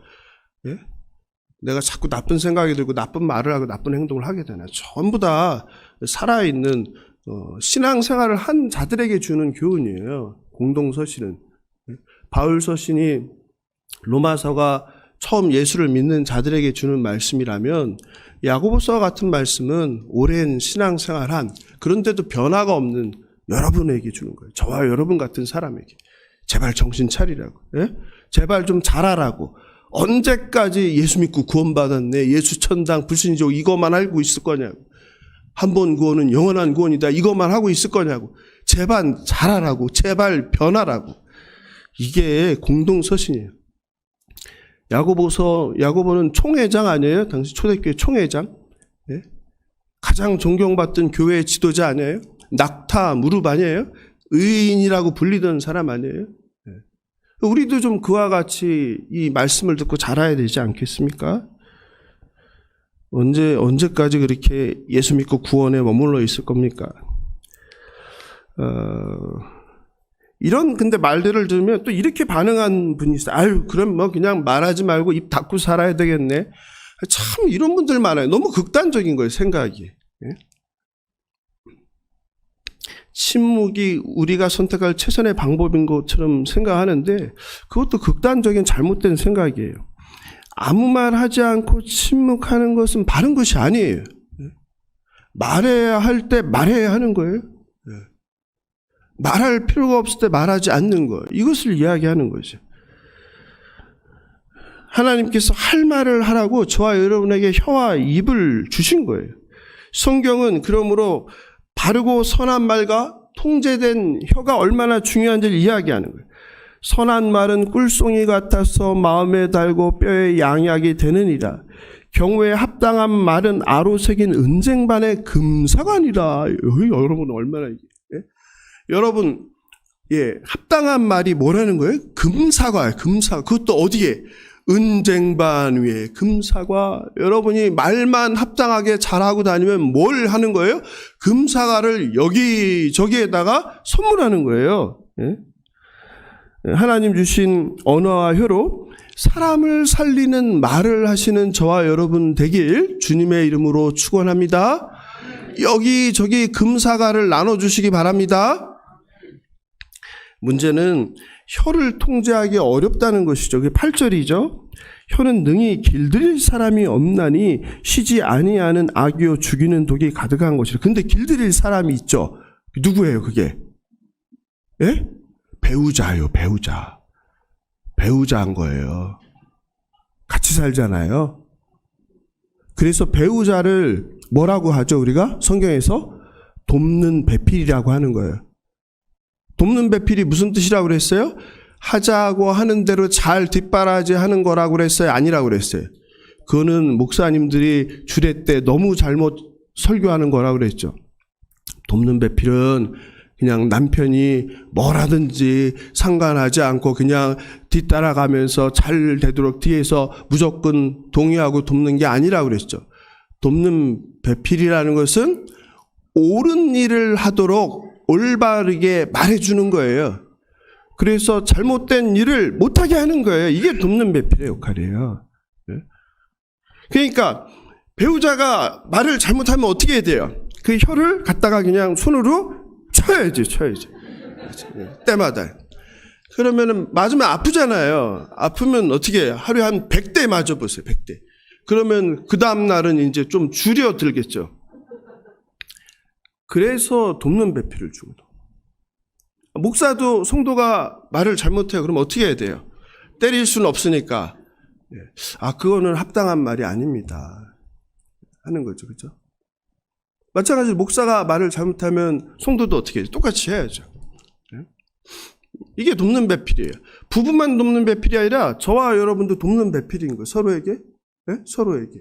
예? 내가 자꾸 나쁜 생각이 들고 나쁜 말을 하고 나쁜 행동을 하게 되나. 전부 다 살아있는 신앙생활을 한 자들에게 주는 교훈이에요. 공동서신은. 바울서신이 로마서가 처음 예수를 믿는 자들에게 주는 말씀이라면 야고보서와 같은 말씀은 오랜 신앙생활한 그런데도 변화가 없는 여러분에게 주는 거예요. 저와 여러분 같은 사람에게. 제발 정신 차리라고. 예? 제발 좀 잘하라고. 언제까지 예수 믿고 구원받았네. 예수 천당 불신족 이것만 알고 있을 거냐고. 한 번 구원은 영원한 구원이다. 이것만 하고 있을 거냐고. 제발 잘하라고. 제발 변하라고. 이게 공동서신이에요. 야고보는 총회장 아니에요? 당시 초대교회 총회장. 예? 가장 존경받던 교회 지도자 아니에요? 낙타 무릎 아니에요? 의인이라고 불리던 사람 아니에요? 네. 우리도 좀 그와 같이 이 말씀을 듣고 자라야 되지 않겠습니까? 언제까지 그렇게 예수 믿고 구원에 머물러 있을 겁니까? 이런 근데 말들을 들으면 또 이렇게 반응한 분이 있어요. 아유, 그럼 뭐 그냥 말하지 말고 입 닫고 살아야 되겠네. 참 이런 분들 많아요. 너무 극단적인 거예요, 생각이. 예? 침묵이 우리가 선택할 최선의 방법인 것처럼 생각하는데 그것도 극단적인 잘못된 생각이에요. 아무 말 하지 않고 침묵하는 것은 바른 것이 아니에요. 말해야 할 때 말해야 하는 거예요. 말할 필요가 없을 때 말하지 않는 거. 이것을 이야기하는 거죠. 하나님께서 할 말을 하라고 저와 여러분에게 혀와 입을 주신 거예요. 성경은 그러므로 바르고 선한 말과 통제된 혀가 얼마나 중요한지를 이야기하는 거예요. 선한 말은 꿀송이 같아서 마음에 달고 뼈에 양약이 되느니라. 경우에 합당한 말은 아로새긴 은쟁반의 금사관이라. 여러분 얼마나 여러분 합당한 말이 뭐라는 거예요? 금사과예요. 금사과. 그것도 어디에? 은쟁반 위에 금사과. 여러분이 말만 합당하게 잘하고 다니면 뭘 하는 거예요? 금사과를 여기저기에다가 선물하는 거예요. 하나님 주신 언어와 혀로 사람을 살리는 말을 하시는 저와 여러분 되길 주님의 이름으로 축원합니다. 여기저기 금사과를 나눠주시기 바랍니다. 문제는 혀를 통제하기 어렵다는 것이죠. 그게 8절이죠. 혀는 능히 길들일 사람이 없나니 쉬지 아니하는 악이요 죽이는 독이 가득한 것이라. 근데 길들일 사람이 있죠. 누구예요 그게? 예? 배우자예요. 배우자인 거예요. 같이 살잖아요. 그래서 배우자를 뭐라고 하죠 우리가? 성경에서 돕는 배필이라고 하는 거예요. 돕는 배필이 무슨 뜻이라고 그랬어요? 하자고 하는 대로 잘 뒷바라지 하는 거라고 그랬어요? 아니라고 그랬어요? 그거는 목사님들이 주례 때 너무 잘못 설교하는 거라고 그랬죠. 돕는 배필은 그냥 남편이 뭘 하든지 상관하지 않고 그냥 뒤따라가면서 잘 되도록 뒤에서 무조건 동의하고 돕는 게 아니라고 그랬죠. 돕는 배필이라는 것은 옳은 일을 하도록 올바르게 말해주는 거예요. 그래서 잘못된 일을 못하게 하는 거예요. 이게 돕는 배필의 역할이에요. 그러니까 배우자가 말을 잘못하면 어떻게 해야 돼요? 그 혀를 갖다가 그냥 손으로 쳐야지. 때마다. 그러면은 맞으면 아프잖아요. 아프면 어떻게 해요? 하루에 한 100대 맞아보세요. 100대. 그러면 그 다음 날은 이제 좀 줄여들겠죠. 그래서 돕는 배필을 주거든. 목사도 성도가 말을 잘못해요. 그럼 어떻게 해야 돼요? 때릴 수는 없으니까. 그거는 합당한 말이 아닙니다. 하는 거죠. 그죠? 마찬가지로 목사가 말을 잘못하면 성도도 어떻게 해요? 똑같이 해야죠. 이게 돕는 배필이에요. 부부만 돕는 배필이 아니라 저와 여러분도 돕는 배필인 거예요. 서로에게. 서로에게.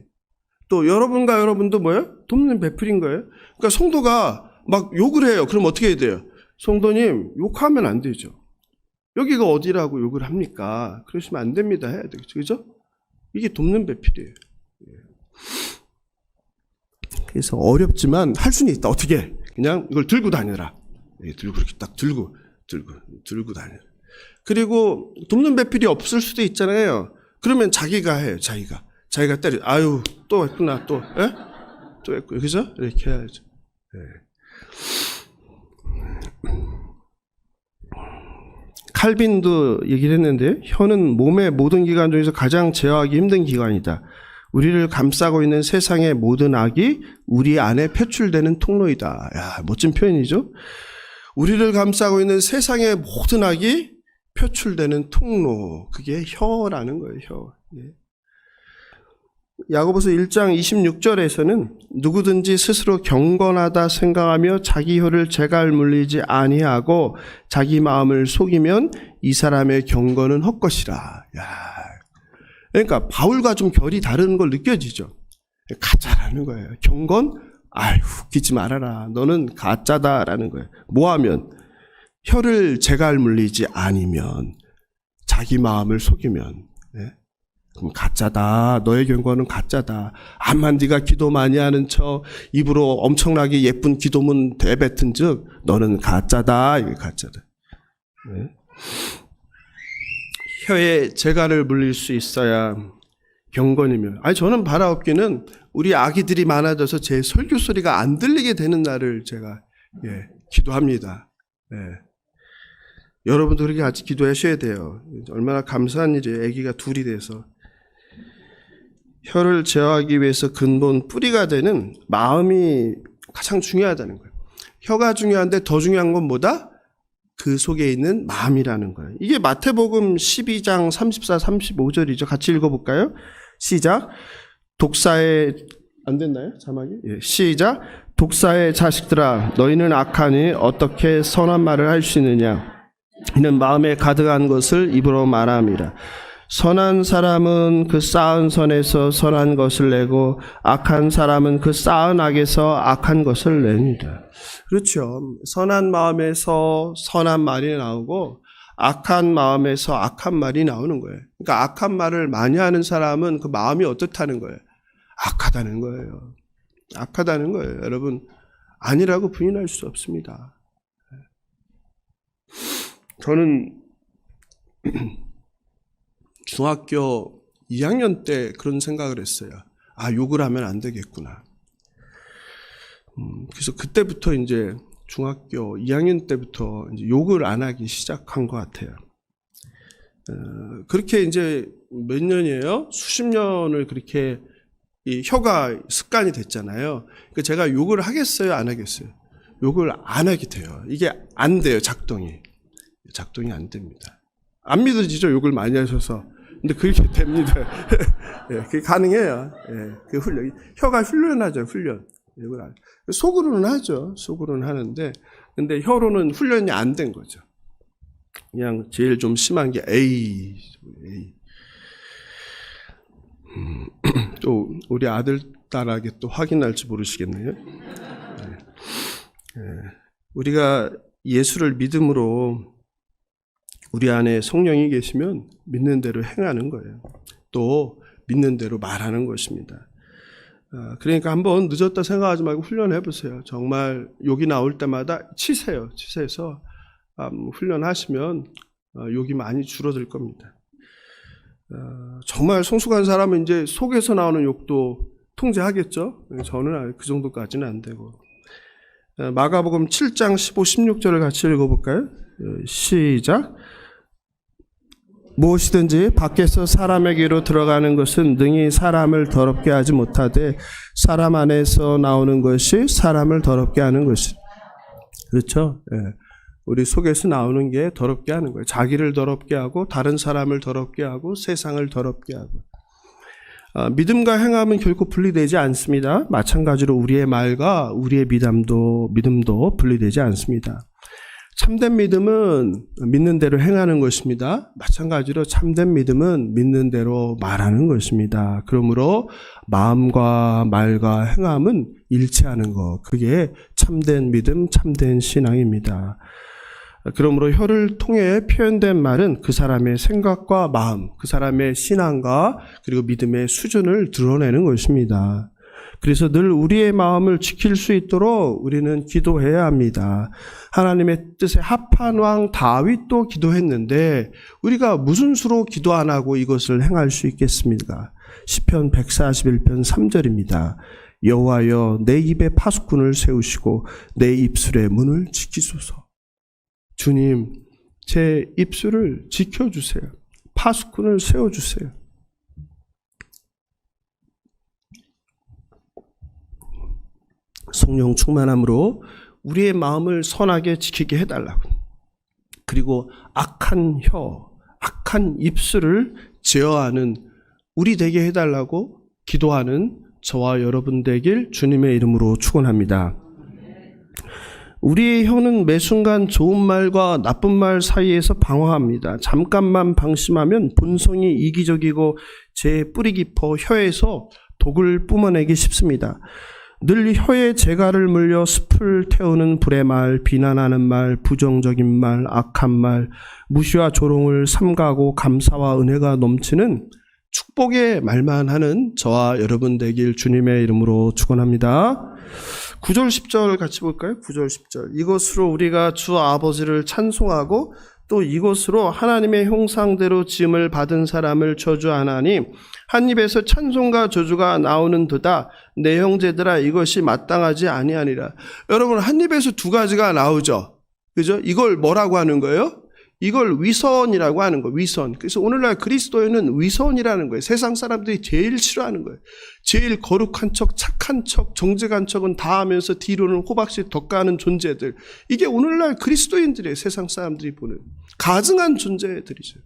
또 여러분과 여러분도 뭐예요? 돕는 배필인 거예요. 그러니까 성도가 막 욕을 해요. 그럼 어떻게 해야 돼요? 성도님, 욕하면 안 되죠. 여기가 어디라고 욕을 합니까? 그러시면 안 됩니다. 해야 되겠죠. 그죠? 이게 돕는 배필이에요. 그래서 어렵지만 할 수는 있다. 어떻게? 그냥 이걸 들고 다녀라. 들고 이렇게 딱 들고 다녀라. 그리고 돕는 배필이 없을 수도 있잖아요. 그러면 자기가 해요. 자기가 때려. 아유, 또 했구나. 또 했고. 그죠? 이렇게 해야죠. 칼빈도 얘기를 했는데 혀는 몸의 모든 기관 중에서 가장 제어하기 힘든 기관이다. 우리를 감싸고 있는 세상의 모든 악이 우리 안에 표출되는 통로이다. 야, 멋진 표현이죠. 우리를 감싸고 있는 세상의 모든 악이 표출되는 통로. 그게 혀라는 거예요. 혀. 야고보서 1장 26절에서는 누구든지 스스로 경건하다 생각하며 자기 혀를 재갈 물리지 아니하고 자기 마음을 속이면 이 사람의 경건은 헛것이라. 야. 그러니까 바울과 좀 결이 다른 걸 느껴지죠. 가짜라는 거예요. 경건? 웃기지 말아라. 너는 가짜다라는 거예요. 뭐하면? 혀를 재갈 물리지 아니면 자기 마음을 속이면, 예? 그럼 가짜다. 너의 경고는 가짜다. 암만 네가 기도 많이 하는 척 입으로 엄청나게 예쁜 기도문 대뱉은 즉 너는 가짜다. 이게 가짜다. 예? 혀에 재갈을 물릴 수 있어야 경건이며. 아니 저는 바라옵기는 우리 아기들이 많아져서 제 설교 소리가 안 들리게 되는 날을 제가 기도합니다. 여러분도 그렇게 같이 기도하셔야 돼요. 얼마나 감사한 일이에요. 아기가 둘이 돼서. 혀를 제어하기 위해서 근본 뿌리가 되는 마음이 가장 중요하다는 거예요. 혀가 중요한데 더 중요한 건 뭐다? 그 속에 있는 마음이라는 거예요. 이게 마태복음 12장 34, 35절이죠. 같이 읽어볼까요? 시작. 독사의 안 됐나요? 자막이? 예. 시작. 독사의 자식들아 너희는 악하니 어떻게 선한 말을 할 수 있느냐? 이는 마음에 가득한 것을 입으로 말함이라. 선한 사람은 그 쌓은 선에서 선한 것을 내고 악한 사람은 그 쌓은 악에서 악한 것을 냅니다. 그렇죠. 선한 마음에서 선한 말이 나오고 악한 마음에서 악한 말이 나오는 거예요. 그러니까 악한 말을 많이 하는 사람은 그 마음이 어떻다는 거예요? 악하다는 거예요. 악하다는 거예요. 여러분 아니라고 부인할 수 없습니다. 저는 중학교 2학년 때 그런 생각을 했어요. 아, 욕을 하면 안 되겠구나. 그래서 그때부터 이제 중학교 2학년 때부터 이제 욕을 안 하기 시작한 것 같아요. 그렇게 이제 몇 년이에요? 수십 년을 그렇게 이 혀가 습관이 됐잖아요. 그러니까 제가 욕을 하겠어요? 안 하겠어요? 욕을 안 하게 돼요. 이게 안 돼요, 작동이. 작동이 안 됩니다. 안 믿어지죠, 욕을 많이 하셔서. 근데 그렇게 됩니다. 예, 그게 가능해요. 예, 그 훈련, 혀가 훈련하죠, 훈련. 속으로는 하죠. 속으로는 하는데, 근데 혀로는 훈련이 안 된 거죠. 그냥 제일 좀 심한 게 에이. 또 우리 아들 딸에게 또 확인할지 모르시겠네요. 우리가 예수를 믿음으로 우리 안에 성령이 계시면 믿는 대로 행하는 거예요. 또 믿는 대로 말하는 것입니다. 그러니까 한번 늦었다 생각하지 말고 훈련해 보세요. 정말 욕이 나올 때마다 치세요. 치세서 훈련하시면 욕이 많이 줄어들 겁니다. 정말 성숙한 사람은 이제 속에서 나오는 욕도 통제하겠죠. 저는 그 정도까지는 안 되고. 마가복음 7장 15, 16절을 같이 읽어볼까요? 시작. 무엇이든지 밖에서 사람에게로 들어가는 것은 능히 사람을 더럽게 하지 못하되 사람 안에서 나오는 것이 사람을 더럽게 하는 것이. 그렇죠? 예. 우리 속에서 나오는 게 더럽게 하는 거예요. 자기를 더럽게 하고 다른 사람을 더럽게 하고 세상을 더럽게 하고. 믿음과 행함은 결코 분리되지 않습니다. 마찬가지로 우리의 말과 우리의 믿음도 분리되지 않습니다. 참된 믿음은 믿는 대로 행하는 것입니다. 마찬가지로 참된 믿음은 믿는 대로 말하는 것입니다. 그러므로 마음과 말과 행함은 일치하는 것. 그게 참된 믿음, 참된 신앙입니다. 그러므로 혀를 통해 표현된 말은 그 사람의 생각과 마음, 그 사람의 신앙과 그리고 믿음의 수준을 드러내는 것입니다. 그래서 늘 우리의 마음을 지킬 수 있도록 우리는 기도해야 합니다. 하나님의 뜻에 합한 왕 다윗도 기도했는데 우리가 무슨 수로 기도 안 하고 이것을 행할 수 있겠습니까? 시편 141편 3절입니다. 여호와여 내 입에 파수꾼을 세우시고 내 입술의 문을 지키소서. 주님, 제 입술을 지켜주세요. 파수꾼을 세워주세요. 성령 충만함으로 우리의 마음을 선하게 지키게 해달라고. 그리고 악한 혀, 악한 입술을 제어하는 우리 되게 해달라고 기도하는 저와 여러분 되길 주님의 이름으로 축원합니다. 우리의 혀는 매 순간 좋은 말과 나쁜 말 사이에서 방황합니다. 잠깐만 방심하면 본성이 이기적이고 제 뿌리 깊어 혀에서 독을 뿜어내기 쉽습니다. 늘 혀에 재갈을 물려 습을 태우는 불의 말, 비난하는 말, 부정적인 말, 악한 말, 무시와 조롱을 삼가하고 감사와 은혜가 넘치는 축복의 말만 하는 저와 여러분 되길 주님의 이름으로 축원합니다. 9절 10절 같이 볼까요? 9절 10절. 이것으로 우리가 주 아버지를 찬송하고 또 이것으로 하나님의 형상대로 지음을 받은 사람을 저주하나니 한 입에서 찬송과 저주가 나오는도다. 내 형제들아 이것이 마땅하지 아니하니라. 여러분 한 입에서 두 가지가 나오죠. 그죠? 이걸 뭐라고 하는 거예요? 이걸 위선이라고 하는 거예요. 위선. 그래서 오늘날 그리스도인은 위선이라는 거예요. 세상 사람들이 제일 싫어하는 거예요. 제일 거룩한 척, 착한 척, 정직한 척은 다 하면서 뒤로는 호박씨 덕가하는 존재들. 이게 오늘날 그리스도인들이에요. 세상 사람들이 보는 가증한 존재들이죠.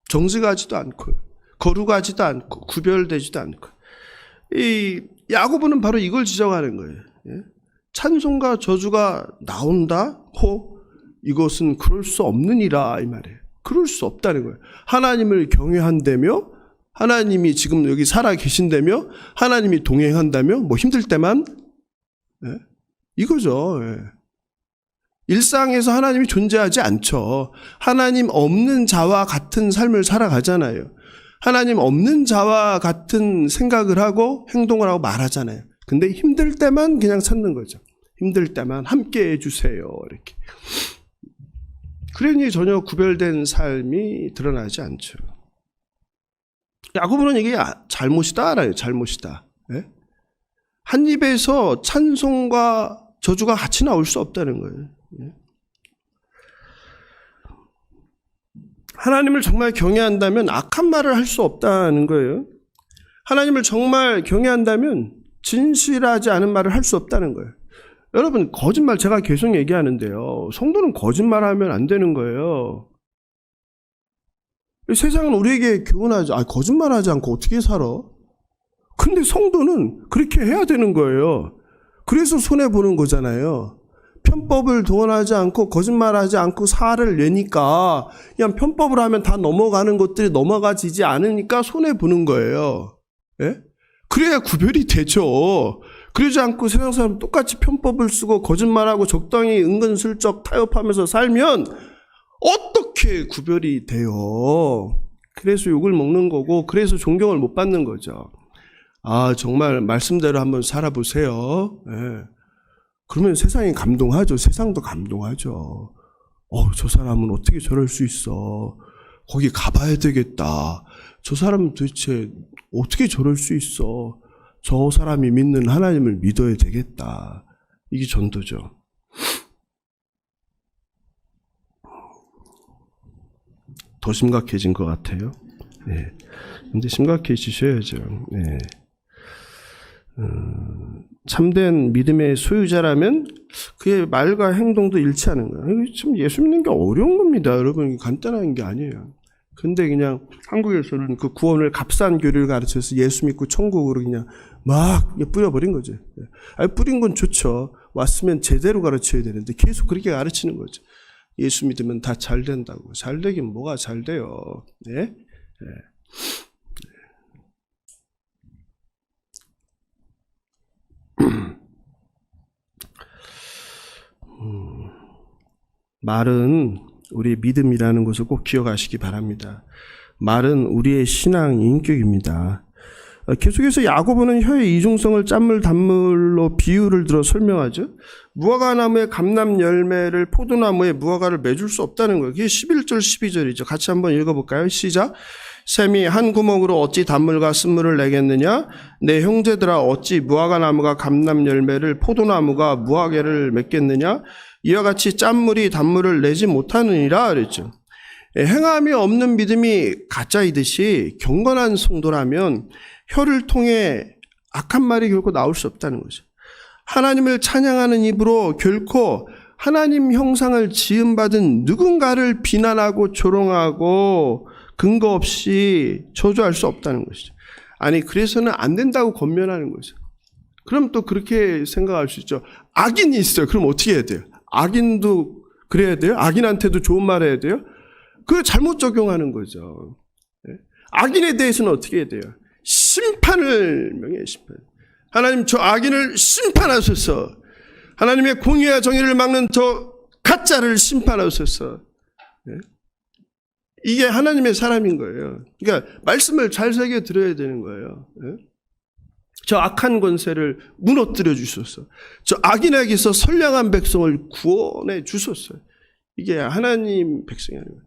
정직하지도 않고 거룩하지도 않고 구별되지도 않고. 이 야고보는 바로 이걸 지적하는 거예요. 찬송과 저주가 나온다? 이것은 그럴 수 없느니라 이 말이에요. 그럴 수 없다는 거예요. 하나님을 경외한다며 하나님이 지금 여기 살아 계신다며 하나님이 동행한다며 뭐 힘들 때만 이거죠. 일상에서 하나님이 존재하지 않죠. 하나님 없는 자와 같은 삶을 살아가잖아요. 하나님 없는 자와 같은 생각을 하고 행동을 하고 말하잖아요. 근데 힘들 때만 그냥 찾는 거죠. 힘들 때만 함께 해주세요. 이렇게. 그러니 전혀 구별된 삶이 드러나지 않죠. 야고보는 이게 잘못이다라요. 잘못이다. 예? 한 입에서 찬송과 저주가 같이 나올 수 없다는 거예요. 예? 하나님을 정말 경외한다면 악한 말을 할 수 없다는 거예요. 하나님을 정말 경외한다면 진실하지 않은 말을 할 수 없다는 거예요. 여러분 거짓말 제가 계속 얘기하는데요. 성도는 거짓말하면 안 되는 거예요. 세상은 우리에게 교훈하죠. 거짓말하지 않고 어떻게 살아? 근데 성도는 그렇게 해야 되는 거예요. 그래서 손해보는 거잖아요. 편법을 동원하지 않고 거짓말하지 않고 살을 내니까 그냥 편법을 하면 다 넘어가는 것들이 넘어가지지 않으니까 손해보는 거예요. 예? 그래야 구별이 되죠. 그러지 않고 세상 사람 똑같이 편법을 쓰고 거짓말하고 적당히 은근슬쩍 타협하면서 살면 어떻게 구별이 돼요? 그래서 욕을 먹는 거고 그래서 존경을 못 받는 거죠. 정말 말씀대로 한번 살아보세요. 예. 그러면 세상이 감동하죠. 세상도 감동하죠. 저 사람은 어떻게 저럴 수 있어. 거기 가봐야 되겠다. 저 사람은 도대체 어떻게 저럴 수 있어. 저 사람이 믿는 하나님을 믿어야 되겠다. 이게 전도죠. 더 심각해진 것 같아요. 네. 근데 심각해지셔야죠. 네. 참된 믿음의 소유자라면 그의 말과 행동도 일치하는 거예요. 참 예수 믿는 게 어려운 겁니다. 여러분 간단한 게 아니에요. 근데 그냥 한국에서는 그 구원을 값싼 교리를 가르쳐서 예수 믿고 천국으로 그냥 막 뿌려버린 거죠. 뿌린 건 좋죠. 왔으면 제대로 가르쳐야 되는데 계속 그렇게 가르치는 거죠. 예수 믿으면 다 잘 된다고. 잘 되긴 뭐가 잘 돼요. 네? 네. 말은 우리의 믿음이라는 것을 꼭 기억하시기 바랍니다. 말은 우리의 신앙 인격입니다. 계속해서 야고보는 혀의 이중성을 짠물 단물로 비유를 들어 설명하죠. 무화과나무의 감람 열매를 포도나무에 무화과를 맺을 수 없다는 거예요. 그게 11절 12절이죠. 같이 한번 읽어볼까요? 시작. 샘이 한 구멍으로 어찌 단물과 쓴물을 내겠느냐? 내 형제들아 어찌 무화과나무가 감람 열매를 포도나무가 무화과를 맺겠느냐? 이와 같이 짠물이 단물을 내지 못하느니라 그랬죠. 행함이 없는 믿음이 가짜이듯이 경건한 성도라면 혀를 통해 악한 말이 결코 나올 수 없다는 거죠. 하나님을 찬양하는 입으로 결코 하나님 형상을 지음받은 누군가를 비난하고 조롱하고 근거 없이 저주할 수 없다는 것이죠. 아니 그래서는 안 된다고 권면하는 거죠. 그럼 또 그렇게 생각할 수 있죠. 악인이 있어요. 그럼 어떻게 해야 돼요? 악인도 그래야 돼요? 악인한테도 좋은 말 해야 돼요? 그걸 잘못 적용하는 거죠. 악인에 대해서는 어떻게 해야 돼요? 심판을 명해 심판. 하나님 저 악인을 심판하소서. 하나님의 공의와 정의를 막는 저 가짜를 심판하소서. 이게 하나님의 사람인 거예요. 그러니까 말씀을 잘 새겨 들어야 되는 거예요. 저 악한 권세를 무너뜨려 주소서. 저 악인에게서 선량한 백성을 구원해 주소서. 이게 하나님 백성이 하는 거예요.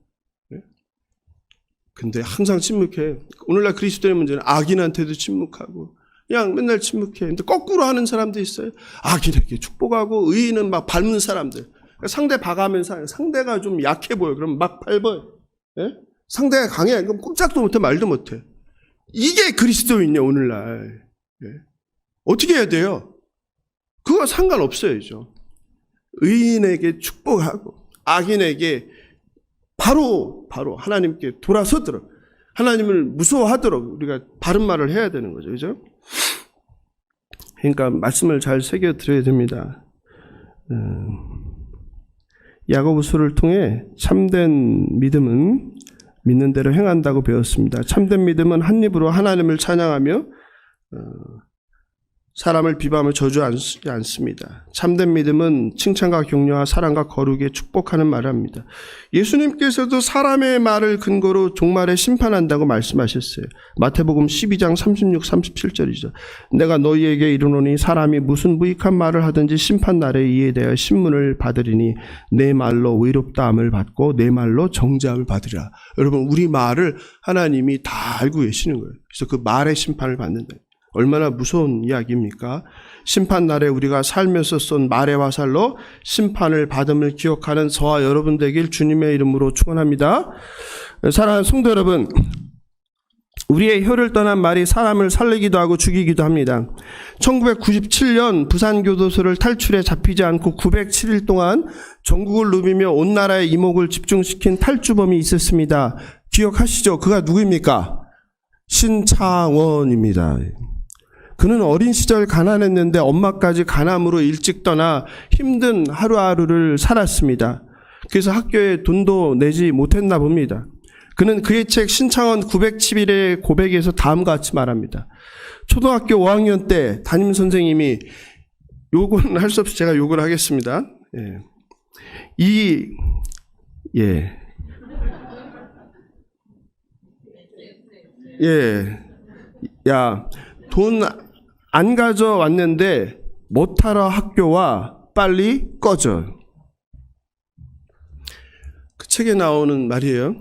근데 항상 침묵해. 오늘날 그리스도의 문제는 악인한테도 침묵하고 그냥 맨날 침묵해. 근데 거꾸로 하는 사람도 있어요. 악인에게 축복하고 의인은 막 밟는 사람들. 상대 봐가면서 상대가 좀 약해 보여. 그럼 막 밟아요. 예? 상대가 강해. 그럼 꼼짝도 못해, 말도 못해. 이게 그리스도인이야, 오늘날. 예? 어떻게 해야 돼요? 그거 상관없어야죠. 의인에게 축복하고 악인에게 바로 하나님께 돌아서도록, 하나님을 무서워하도록 우리가 바른 말을 해야 되는 거죠. 그죠? 그러니까 말씀을 잘 새겨 드려야 됩니다. 야고보서를 통해 참된 믿음은 믿는 대로 행한다고 배웠습니다. 참된 믿음은 한 입으로 하나님을 찬양하며 사람을 비방하며 저주하지 않습니다. 참된 믿음은 칭찬과 격려와 사랑과 거룩에 축복하는 말을 합니다. 예수님께서도 사람의 말을 근거로 종말에 심판한다고 말씀하셨어요. 마태복음 12장 36, 37절이죠. 내가 너희에게 이르노니 사람이 무슨 무익한 말을 하든지 심판날에 이에 대하여 신문을 받으리니 내 말로 의롭다함을 받고 내 말로 정죄함을 받으리라. 여러분, 우리 말을 하나님이 다 알고 계시는 거예요. 그래서 그 말의 심판을 받는다. 얼마나 무서운 이야기입니까? 심판날에 우리가 살면서 쏜 말의 화살로 심판을 받음을 기억하는 저와 여러분 되길 주님의 이름으로 축원합니다. 사랑하는 성도 여러분, 우리의 혀를 떠난 말이 사람을 살리기도 하고 죽이기도 합니다. 1997년 부산교도소를 탈출해 잡히지 않고 907일 동안 전국을 누비며 온 나라의 이목을 집중시킨 탈주범이 있었습니다. 기억하시죠? 그가 누구입니까? 신창원입니다. 그는 어린 시절 가난했는데 엄마까지 간암으로 일찍 떠나 힘든 하루하루를 살았습니다. 그래서 학교에 돈도 내지 못했나 봅니다. 그는 그의 책 신창원 911의 고백에서 다음과 같이 말합니다. 초등학교 5학년 때 담임선생님이, 요거는 할 수 없이 제가 욕을 하겠습니다. 야, 돈 안 가져왔는데 못하러 학교와 빨리 꺼져. 그 책에 나오는 말이에요.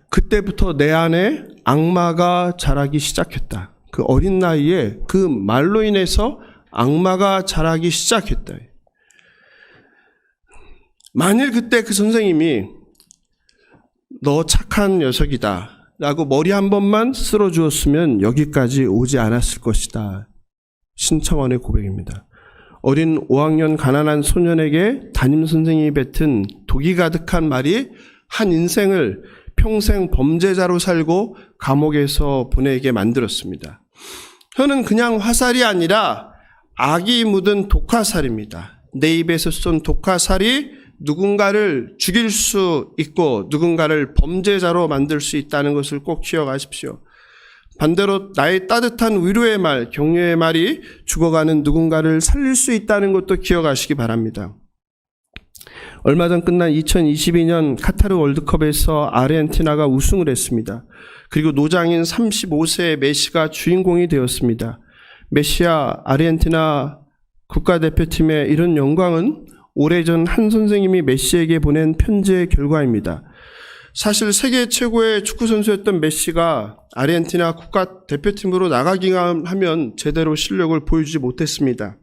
그때부터 내 안에 악마가 자라기 시작했다. 그 어린 나이에 그 말로 인해서 악마가 자라기 시작했다. 만일 그때 그 선생님이 너 착한 녀석이다 라고 머리 한 번만 쓸어주었으면 여기까지 오지 않았을 것이다. 신창원의 고백입니다. 어린 5학년 가난한 소년에게 담임선생님이 뱉은 독이 가득한 말이 한 인생을 평생 범죄자로 살고 감옥에서 보내게 만들었습니다. 혀는 그냥 화살이 아니라 악이 묻은 독화살입니다. 내 입에서 쏜 독화살이 누군가를 죽일 수 있고 누군가를 범죄자로 만들 수 있다는 것을 꼭 기억하십시오. 반대로 나의 따뜻한 위로의 말, 격려의 말이 죽어가는 누군가를 살릴 수 있다는 것도 기억하시기 바랍니다. 얼마 전 끝난 2022년 카타르 월드컵에서 아르헨티나가 우승을 했습니다. 그리고 노장인 35세의 메시가 주인공이 되었습니다. 메시와 아르헨티나 국가대표팀의 이런 영광은 오래전 한 선생님이 메시에게 보낸 편지의 결과입니다. 사실 세계 최고의 축구선수였던 메시가 아르헨티나 국가대표팀으로 나가기만 하면 제대로 실력을 보여주지 못했습니다.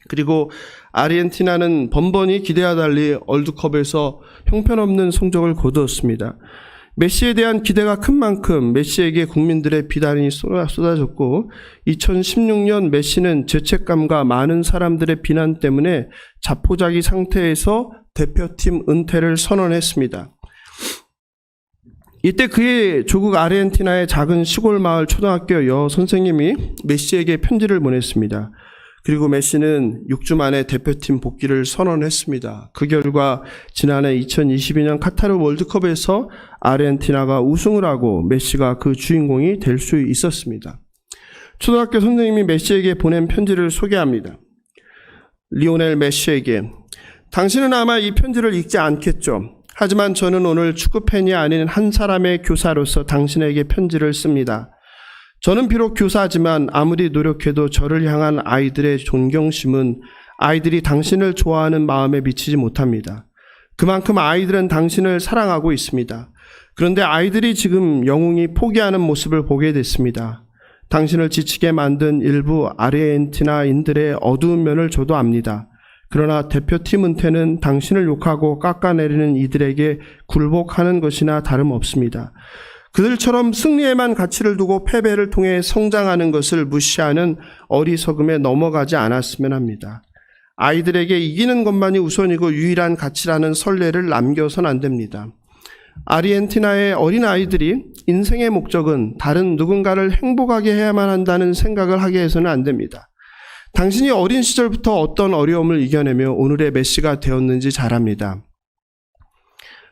그리고 아르헨티나는 번번이 기대와 달리 월드컵에서 형편없는 성적을 거두었습니다. 메시에 대한 기대가 큰 만큼 메시에게 국민들의 비난이 쏟아졌고 2016년 메시는 죄책감과 많은 사람들의 비난 때문에 자포자기 상태에서 대표팀 은퇴를 선언했습니다. 이때 그의 조국 아르헨티나의 작은 시골 마을 초등학교 여선생님이 메시에게 편지를 보냈습니다. 그리고 메시는 6주 만에 대표팀 복귀를 선언했습니다. 그 결과 지난해 2022년 카타르 월드컵에서 아르헨티나가 우승을 하고 메시가 그 주인공이 될 수 있었습니다. 초등학교 선생님이 메시에게 보낸 편지를 소개합니다. 리오넬 메시에게, 당신은 아마 이 편지를 읽지 않겠죠. 하지만 저는 오늘 축구팬이 아닌 한 사람의 교사로서 당신에게 편지를 씁니다. 저는 비록 교사지만 아무리 노력해도 저를 향한 아이들의 존경심은 아이들이 당신을 좋아하는 마음에 미치지 못합니다. 그만큼 아이들은 당신을 사랑하고 있습니다. 그런데 아이들이 지금 영웅이 포기하는 모습을 보게 됐습니다. 당신을 지치게 만든 일부 아르헨티나인들의 어두운 면을 저도 압니다. 그러나 대표팀 은퇴는 당신을 욕하고 깎아내리는 이들에게 굴복하는 것이나 다름없습니다. 그들처럼 승리에만 가치를 두고 패배를 통해 성장하는 것을 무시하는 어리석음에 넘어가지 않았으면 합니다. 아이들에게 이기는 것만이 우선이고 유일한 가치라는 선례를 남겨선 안 됩니다. 아르헨티나의 어린 아이들이 인생의 목적은 다른 누군가를 행복하게 해야만 한다는 생각을 하게 해서는 안 됩니다. 당신이 어린 시절부터 어떤 어려움을 이겨내며 오늘의 메시가 되었는지 잘 압니다.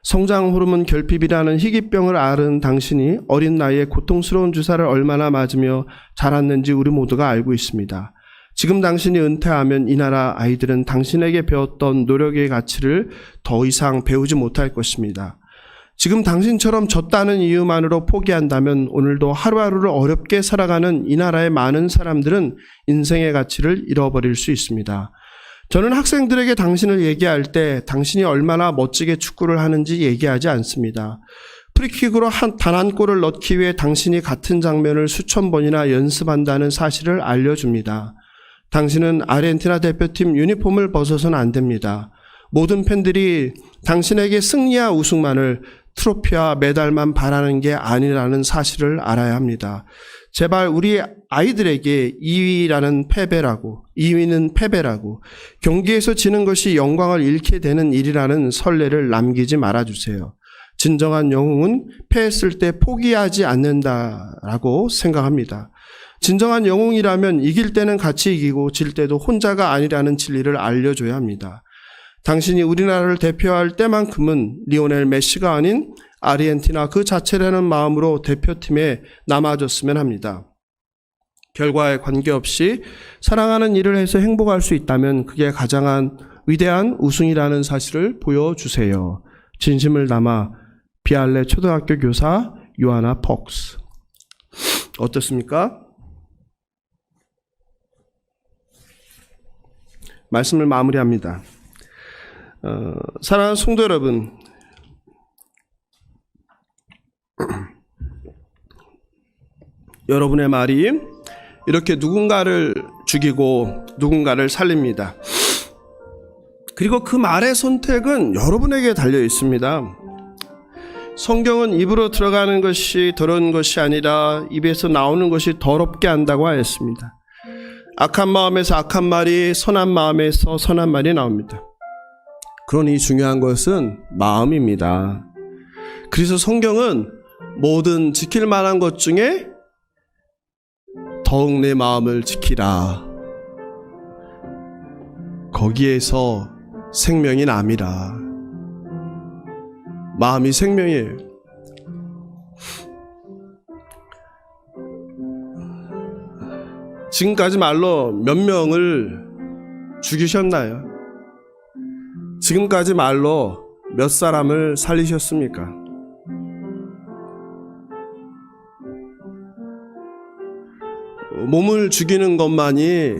성장 호르몬 결핍이라는 희귀병을 앓은 당신이 어린 나이에 고통스러운 주사를 얼마나 맞으며 자랐는지 우리 모두가 알고 있습니다. 지금 당신이 은퇴하면 이 나라 아이들은 당신에게 배웠던 노력의 가치를 더 이상 배우지 못할 것입니다. 지금 당신처럼 졌다는 이유만으로 포기한다면 오늘도 하루하루를 어렵게 살아가는 이 나라의 많은 사람들은 인생의 가치를 잃어버릴 수 있습니다. 저는 학생들에게 당신을 얘기할 때 당신이 얼마나 멋지게 축구를 하는지 얘기하지 않습니다. 프리킥으로 단 한 골을 넣기 위해 당신이 같은 장면을 수천 번이나 연습한다는 사실을 알려줍니다. 당신은 아르헨티나 대표팀 유니폼을 벗어서는 안 됩니다. 모든 팬들이 당신에게 승리와 우승만을, 트로피와 메달만 바라는 게 아니라는 사실을 알아야 합니다. 제발 우리 아이들에게 2위는 패배라고, 경기에서 지는 것이 영광을 잃게 되는 일이라는 선례를 남기지 말아주세요. 진정한 영웅은 패했을 때 포기하지 않는다라고 생각합니다. 진정한 영웅이라면 이길 때는 같이 이기고 질 때도 혼자가 아니라는 진리를 알려줘야 합니다. 당신이 우리나라를 대표할 때만큼은 리오넬 메시가 아닌 아르헨티나 그 자체라는 마음으로 대표팀에 남아줬으면 합니다. 결과에 관계없이 사랑하는 일을 해서 행복할 수 있다면 그게 가장 위대한 우승이라는 사실을 보여주세요. 진심을 담아 비알레 초등학교 교사 요하나 폭스. 어떻습니까? 말씀을 마무리합니다. 사랑하는 성도 여러분, 여러분의 말이 이렇게 누군가를 죽이고 누군가를 살립니다. 그리고 그 말의 선택은 여러분에게 달려 있습니다. 성경은 입으로 들어가는 것이 더러운 것이 아니라 입에서 나오는 것이 더럽게 한다고 하였습니다. 악한 마음에서 악한 말이, 선한 마음에서 선한 말이 나옵니다. 그러니 중요한 것은 마음입니다. 그래서 성경은 모든 지킬 만한 것 중에 더욱 내 마음을 지키라. 거기에서 생명이 남이라. 마음이 생명이에요. 지금까지 말로 몇 명을 죽이셨나요? 지금까지 말로 몇 사람을 살리셨습니까? 몸을 죽이는 것만이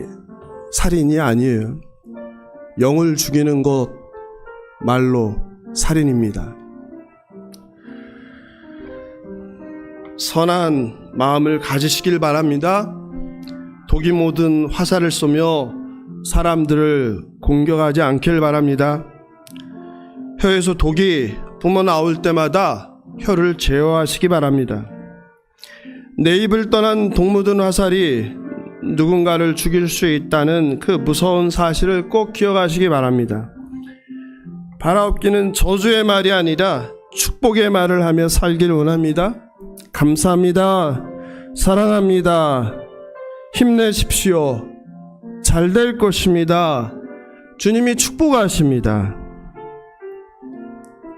살인이 아니에요. 영을 죽이는 것 말로 살인입니다. 선한 마음을 가지시길 바랍니다. 독이 모든 화살을 쏘며 사람들을 공격하지 않길 바랍니다. 혀에서 독이 뿜어 나올 때마다 혀를 제어하시기 바랍니다. 내 입을 떠난 독 묻은 화살이 누군가를 죽일 수 있다는 그 무서운 사실을 꼭 기억하시기 바랍니다. 바라옵기는 저주의 말이 아니라 축복의 말을 하며 살길 원합니다. 감사합니다. 사랑합니다. 힘내십시오. 잘 될 것입니다. 주님이 축복하십니다.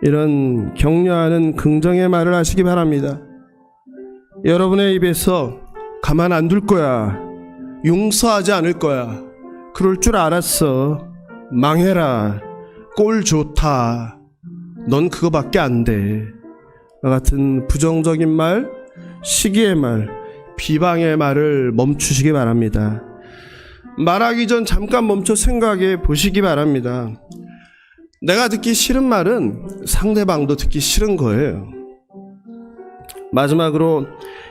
이런 격려하는 긍정의 말을 하시기 바랍니다. 여러분의 입에서 가만 안 둘 거야. 용서하지 않을 거야. 그럴 줄 알았어. 망해라. 꼴 좋다. 넌 그거밖에 안 돼. 나 같은 부정적인 말, 시기의 말, 비방의 말을 멈추시기 바랍니다. 말하기 전 잠깐 멈춰 생각해 보시기 바랍니다. 내가 듣기 싫은 말은 상대방도 듣기 싫은 거예요. 마지막으로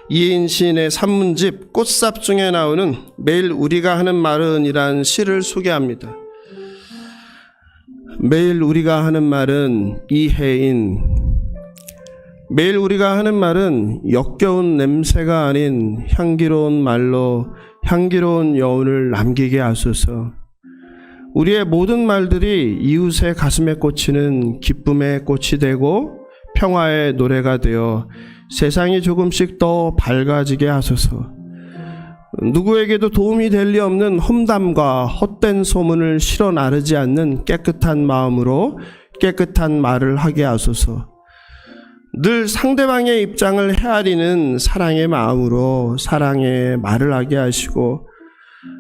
이혜인 시인의 산문집 꽃삽 중에 나오는 매일 우리가 하는 말은 이란 시를 소개합니다. 매일 우리가 하는 말은 이혜인. 매일 우리가 하는 말은 역겨운 냄새가 아닌 향기로운 말로 향기로운 여운을 남기게 하소서. 우리의 모든 말들이 이웃의 가슴에 꽂히는 기쁨의 꽃이 되고 평화의 노래가 되어 세상이 조금씩 더 밝아지게 하소서. 누구에게도 도움이 될 리 없는 험담과 헛된 소문을 실어 나르지 않는 깨끗한 마음으로 깨끗한 말을 하게 하소서. 늘 상대방의 입장을 헤아리는 사랑의 마음으로 사랑의 말을 하게 하시고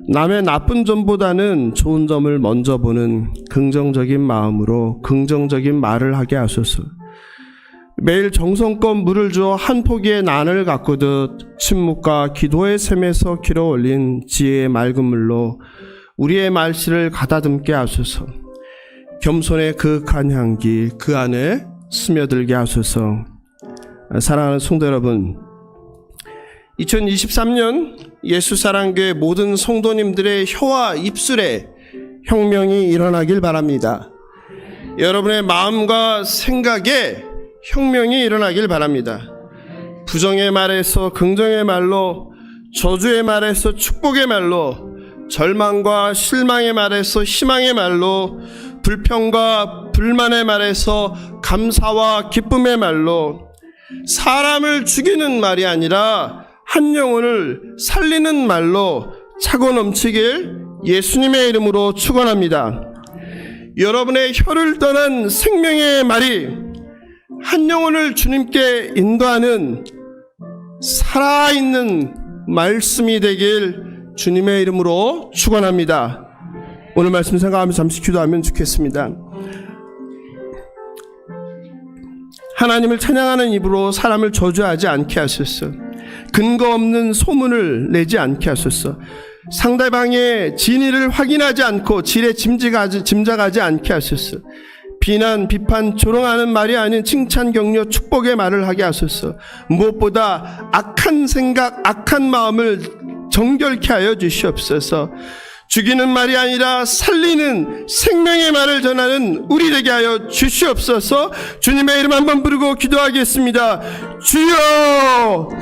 남의 나쁜 점보다는 좋은 점을 먼저 보는 긍정적인 마음으로 긍정적인 말을 하게 하소서. 매일 정성껏 물을 주어 한 포기의 난을 가꾸듯 침묵과 기도의 샘에서 길어 올린 지혜의 맑은 물로 우리의 말씨를 가다듬게 하소서. 겸손의 그윽한 향기 그 안에 스며들게 하소서. 사랑하는 성도 여러분, 2023년 예수사랑교회 모든 성도님들의 혀와 입술에 혁명이 일어나길 바랍니다. 여러분의 마음과 생각에 혁명이 일어나길 바랍니다. 부정의 말에서 긍정의 말로, 저주의 말에서 축복의 말로, 절망과 실망의 말에서 희망의 말로, 불평과 불만의 말에서 감사와 기쁨의 말로, 사람을 죽이는 말이 아니라 한 영혼을 살리는 말로 차고 넘치길 예수님의 이름으로 축원합니다. 여러분의 혀를 떠난 생명의 말이 한 영혼을 주님께 인도하는 살아있는 말씀이 되길 주님의 이름으로 축원합니다. 오늘 말씀 생각하면서 잠시 기도하면 좋겠습니다. 하나님을 찬양하는 입으로 사람을 저주하지 않게 하소서. 근거 없는 소문을 내지 않게 하소서. 상대방의 진위를 확인하지 않고 지레 짐작하지 않게 하소서. 비난, 비판, 조롱하는 말이 아닌 칭찬, 격려, 축복의 말을 하게 하소서. 무엇보다 악한 생각, 악한 마음을 정결케 하여 주시옵소서. 죽이는 말이 아니라 살리는 생명의 말을 전하는 우리 되게 하여 주시옵소서. 주님의 이름 한번 부르고 기도하겠습니다. 주여!